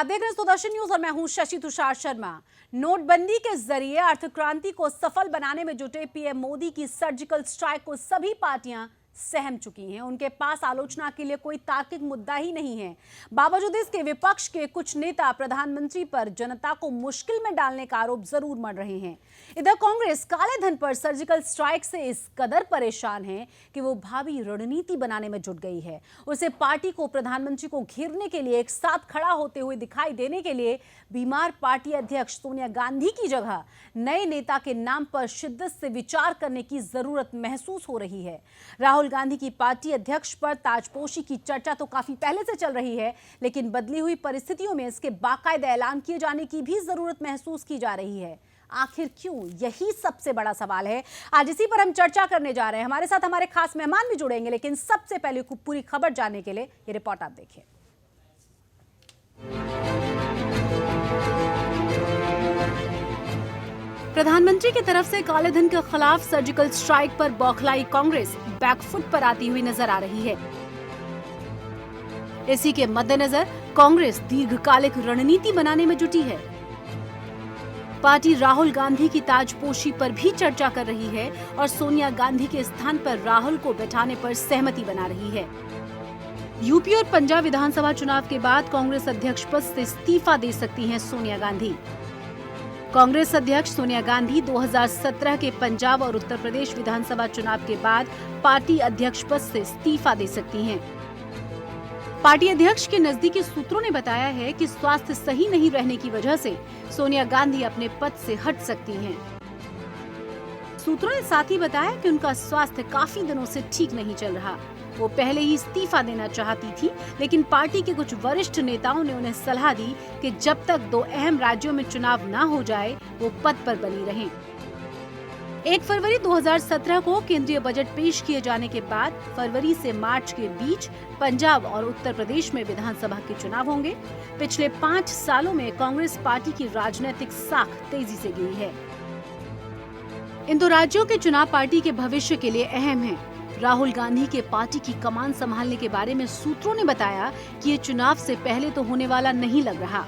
आप देख रहे हैं सुदर्शन न्यूज और मैं हूं शशि तुषार शर्मा। नोटबंदी के जरिए अर्थक्रांति को सफल बनाने में जुटे पीएम मोदी की सर्जिकल स्ट्राइक को सभी पार्टियां सहम चुकी हैं। उनके पास आलोचना के लिए कोई तार्किक मुद्दा ही नहीं है। बावजूद इसके विपक्ष के कुछ नेता प्रधानमंत्री पर जनता को मुश्किल में डालने का आरोप जरूर मढ़ रहे हैं। इधर कांग्रेस काले धन पर सर्जिकल स्ट्राइक से इस कदर परेशान है कि वो भावी रणनीति बनाने में जुट गई है। उसे पार्टी को प्रधानमंत्री को घेरने के लिए एक साथ खड़ा होते हुए दिखाई देने के लिए बीमार पार्टी अध्यक्ष सोनिया गांधी की जगह नए नेता के नाम पर शिद्दत से विचार करने की जरूरत महसूस हो रही है। राहुल गांधी की पार्टी अध्यक्ष पर ताजपोशी की चर्चा तो काफी पहले से चल रही है, लेकिन बदली हुई परिस्थितियों में इसके बाकायदा ऐलान किए जाने की भी जरूरत महसूस की जा रही है। आखिर क्यों, यही सबसे बड़ा सवाल है। आज इसी पर हम चर्चा करने जा रहे हैं। हमारे साथ हमारे खास मेहमान भी जुड़ेंगे, लेकिन सबसे पहले पूरी खबर जानने के लिए ये रिपोर्ट आप देखिए। प्रधानमंत्री की तरफ से काले धन के खिलाफ सर्जिकल स्ट्राइक पर बौखलाई कांग्रेस बैकफुट पर आती हुई नजर आ रही है। इसी के मद्देनजर कांग्रेस दीर्घकालिक रणनीति बनाने में जुटी है। पार्टी राहुल गांधी की ताजपोशी पर भी चर्चा कर रही है और सोनिया गांधी के स्थान पर राहुल को बैठाने पर सहमति बना रही है। यूपी और पंजाब विधानसभा चुनाव के बाद कांग्रेस अध्यक्ष पद से इस्तीफा दे सकती हैं सोनिया गांधी। कांग्रेस अध्यक्ष सोनिया गांधी 2017 के पंजाब और उत्तर प्रदेश विधानसभा चुनाव के बाद पार्टी अध्यक्ष पद से इस्तीफा दे सकती हैं। पार्टी अध्यक्ष के नजदीकी सूत्रों ने बताया है कि स्वास्थ्य सही नहीं रहने की वजह से सोनिया गांधी अपने पद से हट सकती हैं। सूत्रों ने साथ ही बताया कि उनका स्वास्थ्य काफी दिनों से ठीक नहीं चल रहा। वो पहले ही इस्तीफा देना चाहती थी, लेकिन पार्टी के कुछ वरिष्ठ नेताओं ने उन्हें सलाह दी कि जब तक 2 अहम राज्यों में चुनाव न हो जाए वो पद पर बनी रहें। 1 फरवरी 2017 को केंद्रीय बजट पेश किए जाने के बाद फरवरी से मार्च के बीच पंजाब और उत्तर प्रदेश में विधानसभा के चुनाव होंगे। पिछले 5 सालों में कांग्रेस पार्टी की राजनीतिक साख तेजी से गिरी है। इन 2 राज्यों के चुनाव पार्टी के भविष्य के लिए अहम है। राहुल गांधी के पार्टी की कमान संभालने के बारे में सूत्रों ने बताया कि ये चुनाव से पहले तो होने वाला नहीं लग रहा।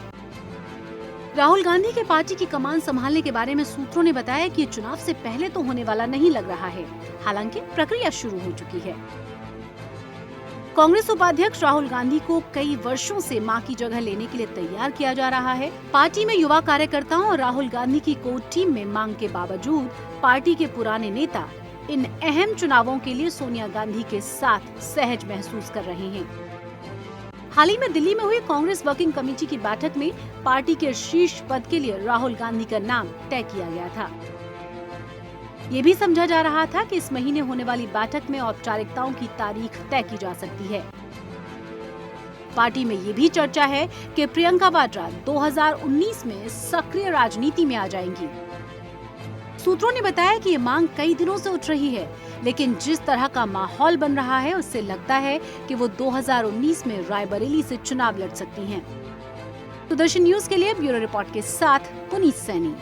राहुल गांधी के पार्टी की कमान संभालने के बारे में सूत्रों ने बताया कि ये चुनाव से पहले तो होने वाला नहीं लग रहा है। हालांकि प्रक्रिया शुरू हो चुकी है। कांग्रेस उपाध्यक्ष राहुल गांधी को कई वर्षों से मां की जगह लेने के लिए तैयार किया जा रहा है। पार्टी में युवा कार्यकर्ताओं और राहुल गांधी की कोर टीम में मांग के बावजूद पार्टी के पुराने नेता इन अहम चुनावों के लिए सोनिया गांधी के साथ सहज महसूस कर रहे हैं। हाल ही में दिल्ली में हुई कांग्रेस वर्किंग कमेटी की बैठक में पार्टी के शीर्ष पद के लिए राहुल गांधी का नाम तय किया गया था। ये भी समझा जा रहा था कि इस महीने होने वाली बैठक में औपचारिकताओं की तारीख तय की जा सकती है। पार्टी में ये भी चर्चा है कि प्रियंका वाड्रा 2019 में सक्रिय राजनीति में आ जाएंगी। सूत्रों ने बताया कि ये मांग कई दिनों से उठ रही है, लेकिन जिस तरह का माहौल बन रहा है उससे लगता है कि वो 2019 में रायबरेली से चुनाव लड़ सकती हैं। सुदर्शन न्यूज के लिए ब्यूरो रिपोर्ट के साथ पुनीत सैनी।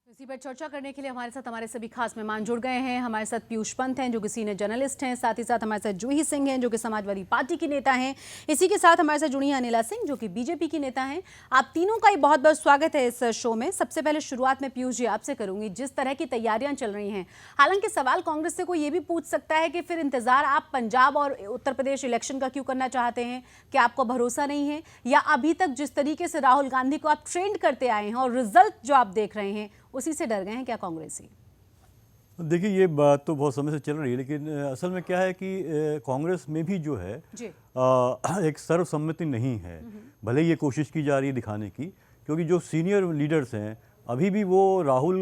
इसी पर चर्चा करने के लिए हमारे साथ हमारे सभी खास मेहमान जुड़ गए हैं। हमारे साथ पीयूष पंत हैं जो कि सीनियर जर्नलिस्ट हैं, साथ ही साथ हमारे साथ जूही सिंह हैं जो कि समाजवादी पार्टी की नेता हैं। इसी के साथ हमारे साथ जुड़ी हैं अनिला सिंह जो कि बीजेपी की नेता हैं। आप तीनों का ही बहुत बहुत स्वागत है इस शो में। सबसे पहले शुरुआत में पीयूष जी आपसे करूंगी। जिस तरह की तैयारियां चल रही हैं, हालांकि सवाल कांग्रेस से कोई ये भी पूछ सकता है कि फिर इंतजार आप पंजाब और उत्तर प्रदेश इलेक्शन का क्यों करना चाहते हैं? क्या आपको भरोसा नहीं है, या अभी तक जिस तरीके से राहुल गांधी को आप ट्रेंड करते आए हैं और रिजल्ट जो आप देख रहे हैं उसी से डर गए हैं क्या कांग्रेसी? देखिए, ये बात तो बहुत समय से चल रही है, लेकिन असल में क्या है कि कांग्रेस में भी जो है एक सर्वसम्मति नहीं है। भले ये कोशिश की जा रही है दिखाने की, क्योंकि जो सीनियर लीडर्स हैं अभी भी वो राहुल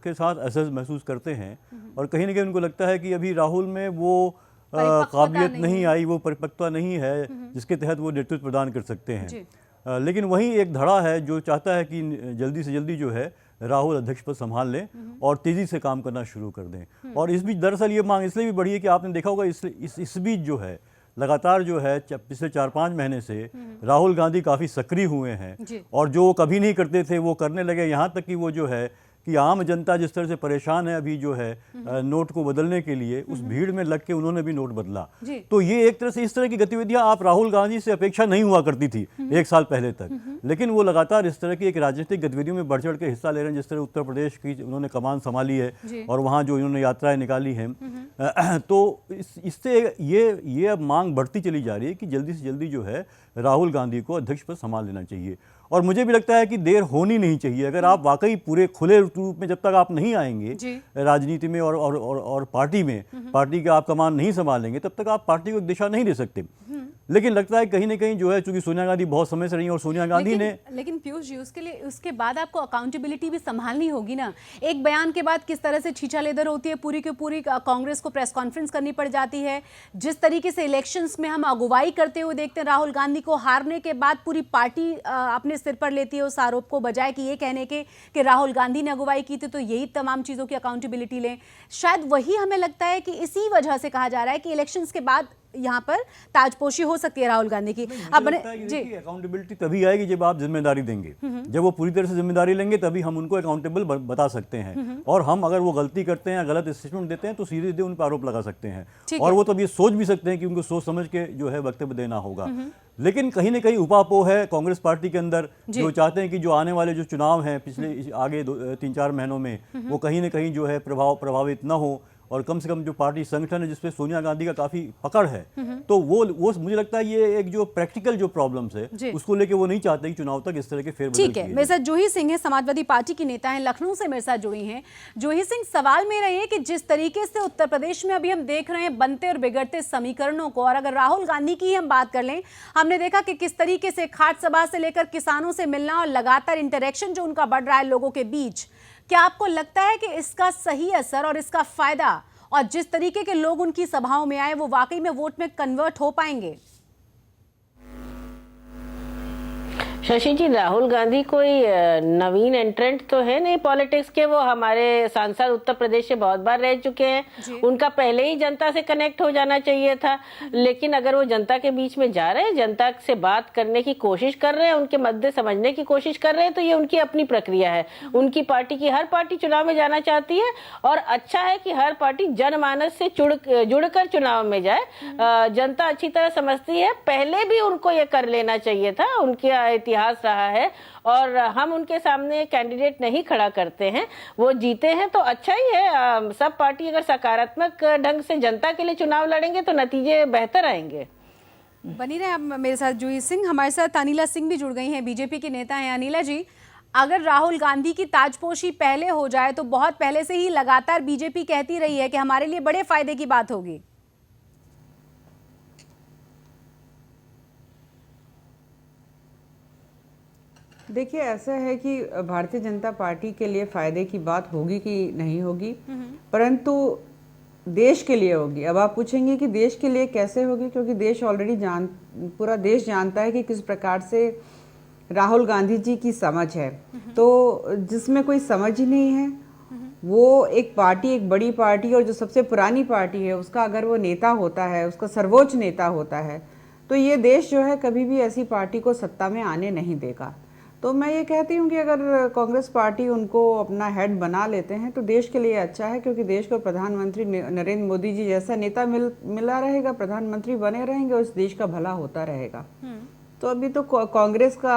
के साथ असहज महसूस करते हैं और कहीं ना कहीं उनको लगता है कि अभी राहुल में वो काबिलियत नहीं आई, वो परिपक्वता नहीं है जिसके तहत वो नेतृत्व प्रदान कर सकते हैं। लेकिन वहीं एक धड़ा है जो चाहता है कि जल्दी से जल्दी जो है राहुल अध्यक्ष पद संभाल लें और तेजी से काम करना शुरू कर दें। और इस बीच दरअसल ये मांग इसलिए भी बढ़ी है कि आपने देखा होगा इस बीच जो है लगातार जो है पिछले 4-5 महीने से राहुल गांधी काफ़ी सक्रिय हुए हैं और जो कभी नहीं करते थे वो करने लगे। यहाँ तक कि वो जो है कि आम जनता जिस तरह से परेशान है अभी जो है नोट को बदलने के लिए, उस भीड़ में लग के उन्होंने भी नोट बदला। तो ये एक तरह से इस तरह की गतिविधियां आप राहुल गांधी से अपेक्षा नहीं हुआ करती थी एक साल पहले तक, लेकिन वो लगातार इस तरह की एक राजनीतिक गतिविधियों में बढ़ चढ़ के हिस्सा ले रहे हैं। जिस तरह उत्तर प्रदेश की उन्होंने कमान संभाली है और वहाँ जो इन्होंने यात्राएं निकाली हैं, तो इससे ये अब मांग बढ़ती चली जा रही है कि जल्दी से जल्दी जो है राहुल गांधी को अध्यक्ष पद संभाल लेना चाहिए। और मुझे भी लगता है कि देर होनी नहीं चाहिए। अगर आप वाकई पूरे खुले रूप में जब तक आप नहीं आएंगे राजनीति में और पार्टी में, पार्टी का आप कमान नहीं संभालेंगे, तब तक आप पार्टी को एक दिशा नहीं दे सकते। लेकिन लगता है कहीं ना कहीं जो है, चूंकि सोनिया गांधी बहुत समय से रही और सोनिया गांधी ने, लेकिन पीयूष जी उसके लिए उसके बाद आपको अकाउंटेबिलिटी भी संभालनी होगी ना। एक बयान के बाद किस तरह से छीछा लेदर होती है, पूरी की पूरी कांग्रेस को प्रेस कॉन्फ्रेंस करनी पड़ जाती है। जिस तरीके से इलेक्शंस में हम अगुवाई करते हुए देखते हैं राहुल गांधी को, हारने के बाद पूरी पार्टी अपने सिर पर लेती है उस आरोप को, बजाय कि ये कहने के कि राहुल गांधी ने अगुवाई की थी तो यही तमाम चीजों की अकाउंटेबिलिटी लें। शायद वही हमें लगता है कि इसी वजह से कहा जा रहा है कि इलेक्शंस के बाद यहाँ पर ताजपोशी हो सकती है राहुल गांधी की। अब जी, अकाउंटेबिलिटी तभी आएगी जब आप जिम्मेदारी देंगे। जब वो पूरी तरह से जिम्मेदारी लेंगे तभी हम उनको अकाउंटेबल बता सकते हैं। और हम अगर वो गलती करते हैं, गलत स्टेटमेंट देते हैं, तो सीधे सीधे उन पर आरोप लगा सकते हैं। और वो तब ये सोच भी सकते हैं कि उनको सोच समझ के जो है वक्तव्य देना होगा। लेकिन कहीं ना कहीं उपापोह है कांग्रेस पार्टी के अंदर, जो चाहते हैं कि जो आने वाले जो चुनाव हैं पिछले आगे 3-4 महीनों में, वो कहीं ना कहीं जो है प्रभावित न हो। और कम से कम जो पार्टी संगठन है जिसपे सोनिया गांधी का काफी पकड़ है, तो वो मुझे लगता है ये एक जो प्रैक्टिकल जो प्रॉब्लम्स है उसको लेके वो नहीं चाहते कि चुनाव तक इस तरह के फेरबदल। ठीक है, मेरे साथ जूही सिंह है, समाजवादी पार्टी की नेता हैं, लखनऊ से मेरे साथ जुड़ी हैं। जूही सिंह, सवाल मेरा ये कि जिस तरीके से उत्तर प्रदेश में अभी हम देख रहे हैं बनते और बिगड़ते समीकरणों को, और अगर राहुल गांधी की ही हम बात कर लें, हमने देखा कि किस तरीके से खाट सभा से लेकर किसानों से मिलना और लगातार इंटरेक्शन जो उनका बढ़ रहा है लोगों के बीच, क्या आपको लगता है कि इसका सही असर और इसका फायदा और जिस तरीके के लोग उनकी सभाओं में आए वो वाकई में वोट में कन्वर्ट हो पाएंगे? शशि जी, राहुल गांधी कोई नवीन एंट्रेंट तो है नहीं पॉलिटिक्स के। वो हमारे सांसद उत्तर प्रदेश से बहुत बार रह चुके हैं। उनका पहले ही जनता से कनेक्ट हो जाना चाहिए था। लेकिन अगर वो जनता के बीच में जा रहे हैं, जनता से बात करने की कोशिश कर रहे हैं, उनके मुद्दे समझने की कोशिश कर रहे हैं, तो ये उनकी अपनी प्रक्रिया है। उनकी पार्टी की हर पार्टी चुनाव में जाना चाहती है, और अच्छा है कि हर पार्टी जनमानस से जुड़कर चुनाव में जाए। जनता अच्छी तरह समझती है, पहले भी उनको ये कर लेना चाहिए था। उनके इतिहास रहा है, और हम उनके सामने कैंडिडेट नहीं खड़ा करते हैं, वो जीते हैं तो अच्छा ही है। सब पार्टी अगर सकारात्मक ढंग से जनता के लिए चुनाव लड़ेंगे तो नतीजे बेहतर आएंगे। बनी रहे। अब मेरे साथ जूही सिंह, हमारे साथ अनिला सिंह भी जुड़ गई हैं, बीजेपी की नेता हैं। अनिला जी, अगर राहुल गांधी की ताजपोशी पहले हो जाए तो बहुत पहले से ही लगातार बीजेपी कहती रही है कि हमारे लिए बड़े फायदे की बात होगी। देखिए, ऐसा है कि भारतीय जनता पार्टी के लिए फायदे की बात होगी कि नहीं होगी, परंतु देश के लिए होगी। अब आप पूछेंगे कि देश के लिए कैसे होगी, क्योंकि देश ऑलरेडी पूरा देश जानता है कि किस प्रकार से राहुल गांधी जी की समझ है। तो जिसमें कोई समझ ही नहीं है, वो एक पार्टी, एक बड़ी पार्टी और जो सबसे पुरानी पार्टी है, उसका अगर वो नेता होता है, उसका सर्वोच्च नेता होता है, तो ये देश जो है कभी भी ऐसी पार्टी को सत्ता में आने नहीं देगा। तो मैं ये कहती हूँ कि अगर कांग्रेस पार्टी उनको अपना हेड बना लेते हैं तो देश के लिए अच्छा है, क्योंकि देश को प्रधानमंत्री नरेंद्र मोदी जी जैसा नेता मिला रहेगा, प्रधानमंत्री बने रहेंगे और इस देश का भला होता रहेगा। तो अभी तो कांग्रेस का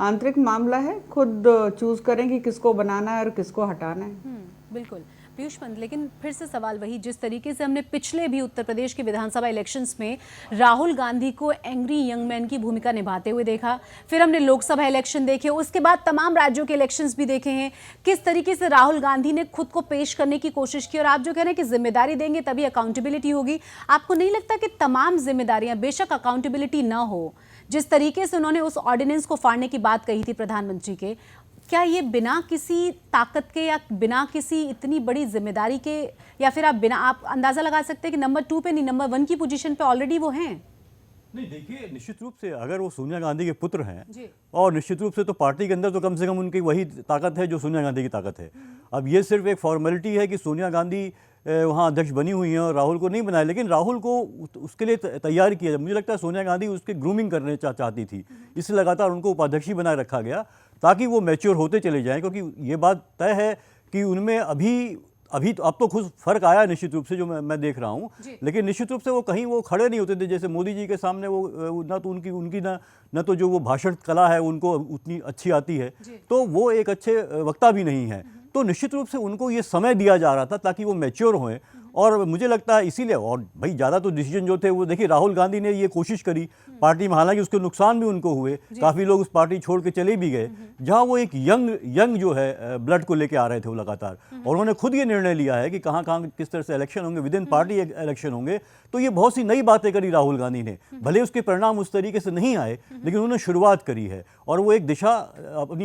आंतरिक मामला है, खुद चूज करें कि किसको बनाना है और किसको हटाना है। बिल्कुल पीयूष पंत, लेकिन फिर से सवाल वही, जिस तरीके से हमने पिछले भी उत्तर प्रदेश के विधानसभा इलेक्शंस में राहुल गांधी को एंग्री यंग मैन की भूमिका निभाते हुए देखा, फिर हमने लोकसभा इलेक्शन देखे, उसके बाद तमाम राज्यों के इलेक्शंस भी देखे हैं, किस तरीके से राहुल गांधी ने खुद को पेश करने की कोशिश की। और आप जो कह रहे हैं कि जिम्मेदारी देंगे तभी अकाउंटेबिलिटी होगी, आपको नहीं लगता कि तमाम जिम्मेदारियां, बेशक अकाउंटेबिलिटी न हो, जिस तरीके से उन्होंने उस ऑर्डिनेंस को फाड़ने की बात कही थी प्रधानमंत्री के, क्या ये बिना किसी ताकत के या बिना किसी इतनी बड़ी जिम्मेदारी के, या फिर आप अंदाजा लगा सकते हैं कि नंबर 2 पे नहीं नंबर 1 की पोजीशन पे ऑलरेडी वो हैं? नहीं, देखिए, निश्चित रूप से अगर वो सोनिया गांधी के पुत्र हैं, और निश्चित रूप से तो पार्टी के अंदर तो कम से कम उनकी वही ताकत है जो सोनिया गांधी की ताकत है। अब ये सिर्फ एक फॉर्मेलिटी है कि सोनिया गांधी वहाँ अध्यक्ष बनी हुई हैं और राहुल को नहीं बनाया, लेकिन राहुल को उसके लिए तैयार किया। मुझे लगता है सोनिया गांधी उसके ग्रूमिंग करने चाहती थी, इसलिए लगातार उनको उपाध्यक्ष ही बनाए रखा गया ताकि वो मैच्योर होते चले जाएं, क्योंकि ये बात तय है कि उनमें अभी तो अब तो खुद फर्क आया निश्चित रूप से, जो मैं देख रहा हूँ, लेकिन निश्चित रूप से वो कहीं वो खड़े नहीं होते थे जैसे मोदी जी के सामने। वो ना तो उनकी ना तो जो वो भाषण कला है उनको उतनी अच्छी आती है, तो वो एक अच्छे वक्ता भी नहीं है। तो निश्चित रूप से उनको ये समय दिया जा रहा था ताकि वो मैच्योर हों, और मुझे लगता है इसीलिए। और भाई ज़्यादा तो डिसीजन जो थे वो देखिए, राहुल गांधी ने ये कोशिश करी पार्टी में, हालांकि उसके नुकसान भी उनको हुए, काफ़ी लोग उस पार्टी छोड़ के चले भी गए, जहां वो एक यंग जो है ब्लड को लेके आ रहे थे वो लगातार। और उन्होंने खुद ये निर्णय लिया है कि कहाँ किस तरह से इलेक्शन होंगे, विद इन पार्टी इलेक्शन होंगे। तो ये बहुत सी नई बातें करी राहुल गांधी ने, भले उसके परिणाम उस तरीके से नहीं आए, लेकिन उन्होंने शुरुआत करी है और वो एक दिशा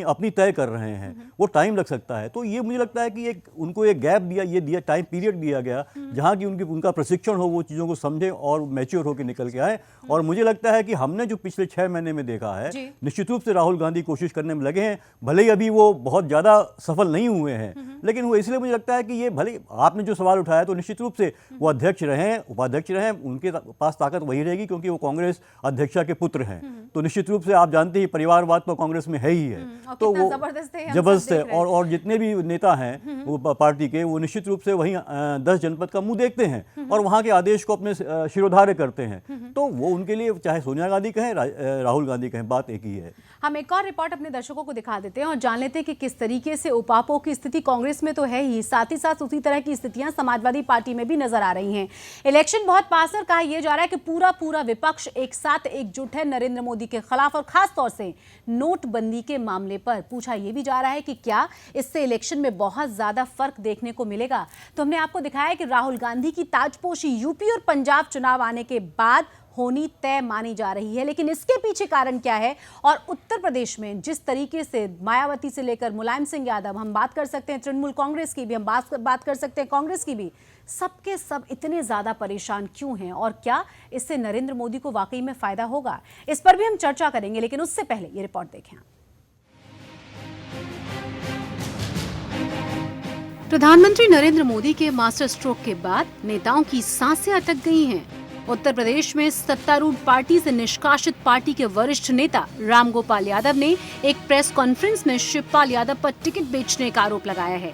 अपनी तय कर रहे हैं। वो टाइम लग सकता है, तो ये मुझे लगता है कि उनको एक गैप दिया टाइम पीरियड दिया गया, जहाँ की उनका प्रशिक्षण हो, वो चीज़ों को समझे और मैच्योर होकर निकल के आए। और मुझे लगता है कि हमने जो पिछले 6 महीने में देखा है, निश्चित रूप से राहुल गांधी कोशिश करने में लगे हैं। भले ही अभी वो बहुत ज़्यादा सफल नहीं हुए हैं, लेकिन वो इसलिए मुझे लगता है कि ये, भले आपने जो सवाल उठाया, तो निश्चित रूप से वो अध्यक्ष रहें, उपाध्यक्ष रहें, उनके पास ताकत वही रहेगी, क्योंकि वो कांग्रेस अध्यक्षा के पुत्र हैं। तो निश्चित रूप से आप जानते हैं परिवारवाद तो कांग्रेस में है ही है, तो वो जबरदस्त है। और जितने भी नेता हैं वो पार्टी के, वो निश्चित रूप से वहीं 10 जनपद का मुंह देखते हैं और वहाँ के आदेश को अपने शिरोधार्य करते हैं। तो वो उनके लिए चाहे सोनिया गांधी कहें, राहुल गांधी कहें, बात एक ही है। हम एक और रिपोर्ट अपने दर्शकों को दिखा देते हैं और जान लेते हैं कि किस तरीके से उपापों की स्थिति कांग्रेस में तो है ही, साथ ही साथ उसी तरह की स्थितियां समाजवादी पार्टी में भी नजर आ रही हैं। इलेक्शन बहुत पास है, कहा यह जा रहा है कि पूरा विपक्ष एक साथ एकजुट है नरेंद्र मोदी के खिलाफ, और खास तौर से नोटबंदी के मामले पर। पूछा यह भी जा रहा है कि क्या इससे इलेक्शन में बहुत ज्यादा फर्क देखने को मिलेगा। तो हमने आपको दिखाया कि राहुल गांधी की ताजपोशी यूपी और पंजाब चुनाव आने के बाद होनी तय मानी जा रही है, लेकिन इसके पीछे कारण क्या है। और उत्तर प्रदेश में जिस तरीके से मायावती से लेकर मुलायम सिंह यादव, हम बात कर सकते हैं तृणमूल कांग्रेस की भी, हम बात कर सकते हैं कांग्रेस की भी, सबके सब इतने ज्यादा परेशान क्यों हैं और क्या इससे नरेंद्र मोदी को वाकई में फायदा होगा, इस पर भी हम चर्चा करेंगे। लेकिन उससे पहले ये रिपोर्ट देखें। प्रधानमंत्री नरेंद्र मोदी के मास्टर स्ट्रोक के बाद नेताओं की सांसें अटक गई हैं। उत्तर प्रदेश में सत्तारूढ़ पार्टी से निष्कासित पार्टी के वरिष्ठ नेता रामगोपाल यादव ने एक प्रेस कॉन्फ्रेंस में शिवपाल यादव पर टिकट बेचने का आरोप लगाया है।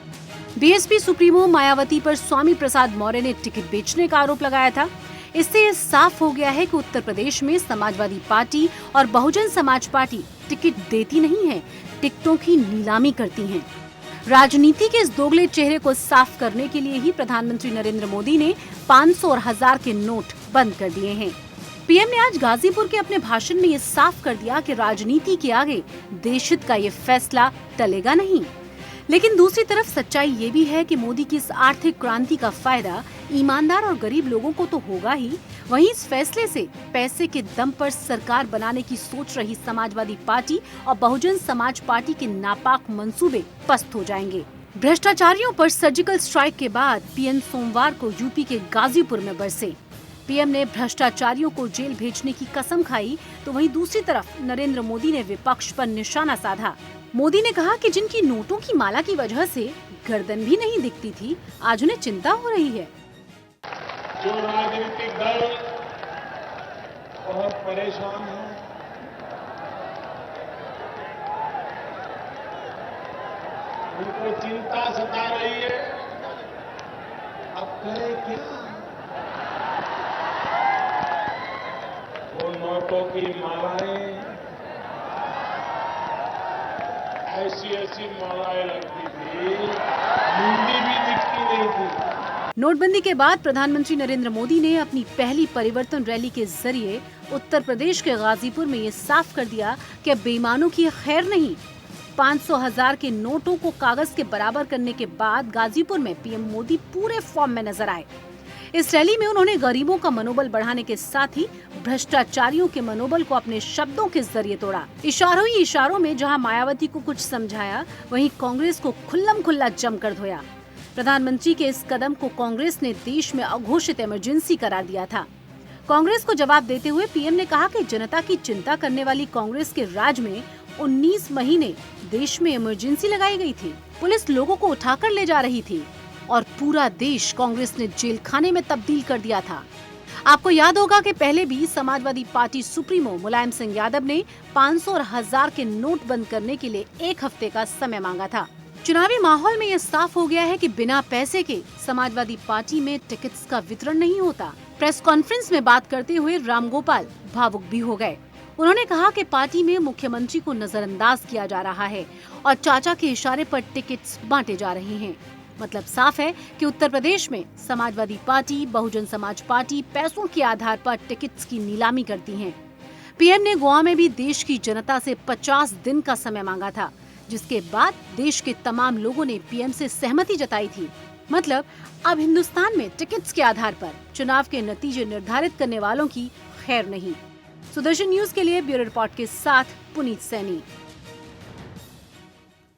बीएसपी सुप्रीमो मायावती पर स्वामी प्रसाद मौर्य ने टिकट बेचने का आरोप लगाया था। इससे ये साफ हो गया है कि उत्तर प्रदेश में समाजवादी पार्टी और बहुजन समाज पार्टी टिकट देती नहीं है, टिकटों की नीलामी करती हैं। राजनीति के इस दोगले चेहरे को साफ करने के लिए ही प्रधानमंत्री नरेंद्र मोदी ने 500 और 1000 के नोट बंद कर दिए हैं। पीएम ने आज गाजीपुर के अपने भाषण में ये साफ कर दिया कि राजनीति के आगे देशहित का ये फैसला टलेगा नहीं। लेकिन दूसरी तरफ सच्चाई ये भी है कि मोदी की इस आर्थिक क्रांति का फायदा ईमानदार और गरीब लोगों को तो होगा ही, वहीं इस फैसले से पैसे के दम पर सरकार बनाने की सोच रही समाजवादी पार्टी और बहुजन समाज पार्टी के नापाक मंसूबे पस्त हो जाएंगे। भ्रष्टाचारियों पर सर्जिकल स्ट्राइक के बाद पीएम सोमवार को यूपी के गाजीपुर में बरसे। पीएम ने भ्रष्टाचारियों को जेल भेजने की कसम खाई, तो वहीं दूसरी तरफ नरेंद्र मोदी ने विपक्ष पर निशाना साधा। मोदी ने कहा कि जिनकी नोटों की माला की वजह से गर्दन भी नहीं दिखती थी, आज उन्हें चिंता हो रही है। जो राजनीतिक दल बहुत परेशान है, उनको चिंता सता रही है, अब करे क्या? वो नोटों की मालाएं, ऐसी मालाएं लगती थी, मुंडी भी दिखती नहीं थी। नोटबंदी के बाद प्रधानमंत्री नरेंद्र मोदी ने अपनी पहली परिवर्तन रैली के जरिए उत्तर प्रदेश के गाजीपुर में ये साफ कर दिया कि बेईमानों की खैर नहीं। 500,000 के नोटों को कागज के बराबर करने के बाद गाजीपुर में पीएम मोदी पूरे फॉर्म में नजर आए। इस रैली में उन्होंने गरीबों का मनोबल बढ़ाने के साथ ही भ्रष्टाचारियों के मनोबल को अपने शब्दों के जरिए तोड़ा। इशारों ही इशारों में जहां मायावती को कुछ समझाया, वहीं कांग्रेस को खुल्लम खुल्ला जमकर धोया। प्रधानमंत्री के इस कदम को कांग्रेस ने देश में अघोषित इमरजेंसी करार दिया था। कांग्रेस को जवाब देते हुए पीएम ने कहा कि जनता की चिंता करने वाली कांग्रेस के राज में 19 महीने देश में इमरजेंसी लगाई गई थी। पुलिस लोगों को उठाकर ले जा रही थी और पूरा देश कांग्रेस ने जेल खाने में तब्दील कर दिया था। आपको याद होगा कि पहले भी समाजवादी पार्टी सुप्रीमो मुलायम सिंह यादव ने 500 और 1000 के नोट बंद करने के लिए 1 हफ्ते का समय मांगा था। चुनावी माहौल में ये साफ हो गया है कि बिना पैसे के समाजवादी पार्टी में टिकट्स का वितरण नहीं होता। प्रेस कॉन्फ्रेंस में बात करते हुए रामगोपाल भावुक भी हो गए। उन्होंने कहा कि पार्टी में मुख्यमंत्री को नजरअंदाज किया जा रहा है और चाचा के इशारे पर टिकट्स बांटे जा रहे हैं। मतलब साफ है कि उत्तर प्रदेश में समाजवादी पार्टी, बहुजन समाज पार्टी पैसों के आधार पर टिकट्स की नीलामी करती हैं। पीएम ने गोवा में भी देश की जनता से 50 दिन का समय मांगा था, जिसके बाद देश के तमाम लोगों ने पीएम से सहमति जताई थी। मतलब अब हिंदुस्तान में टिकट्स के आधार पर चुनाव के नतीजे निर्धारित करने वालों की खैर नहीं। सुदर्शन न्यूज के लिए ब्यूरो रिपोर्ट के साथ पुनीत सैनी।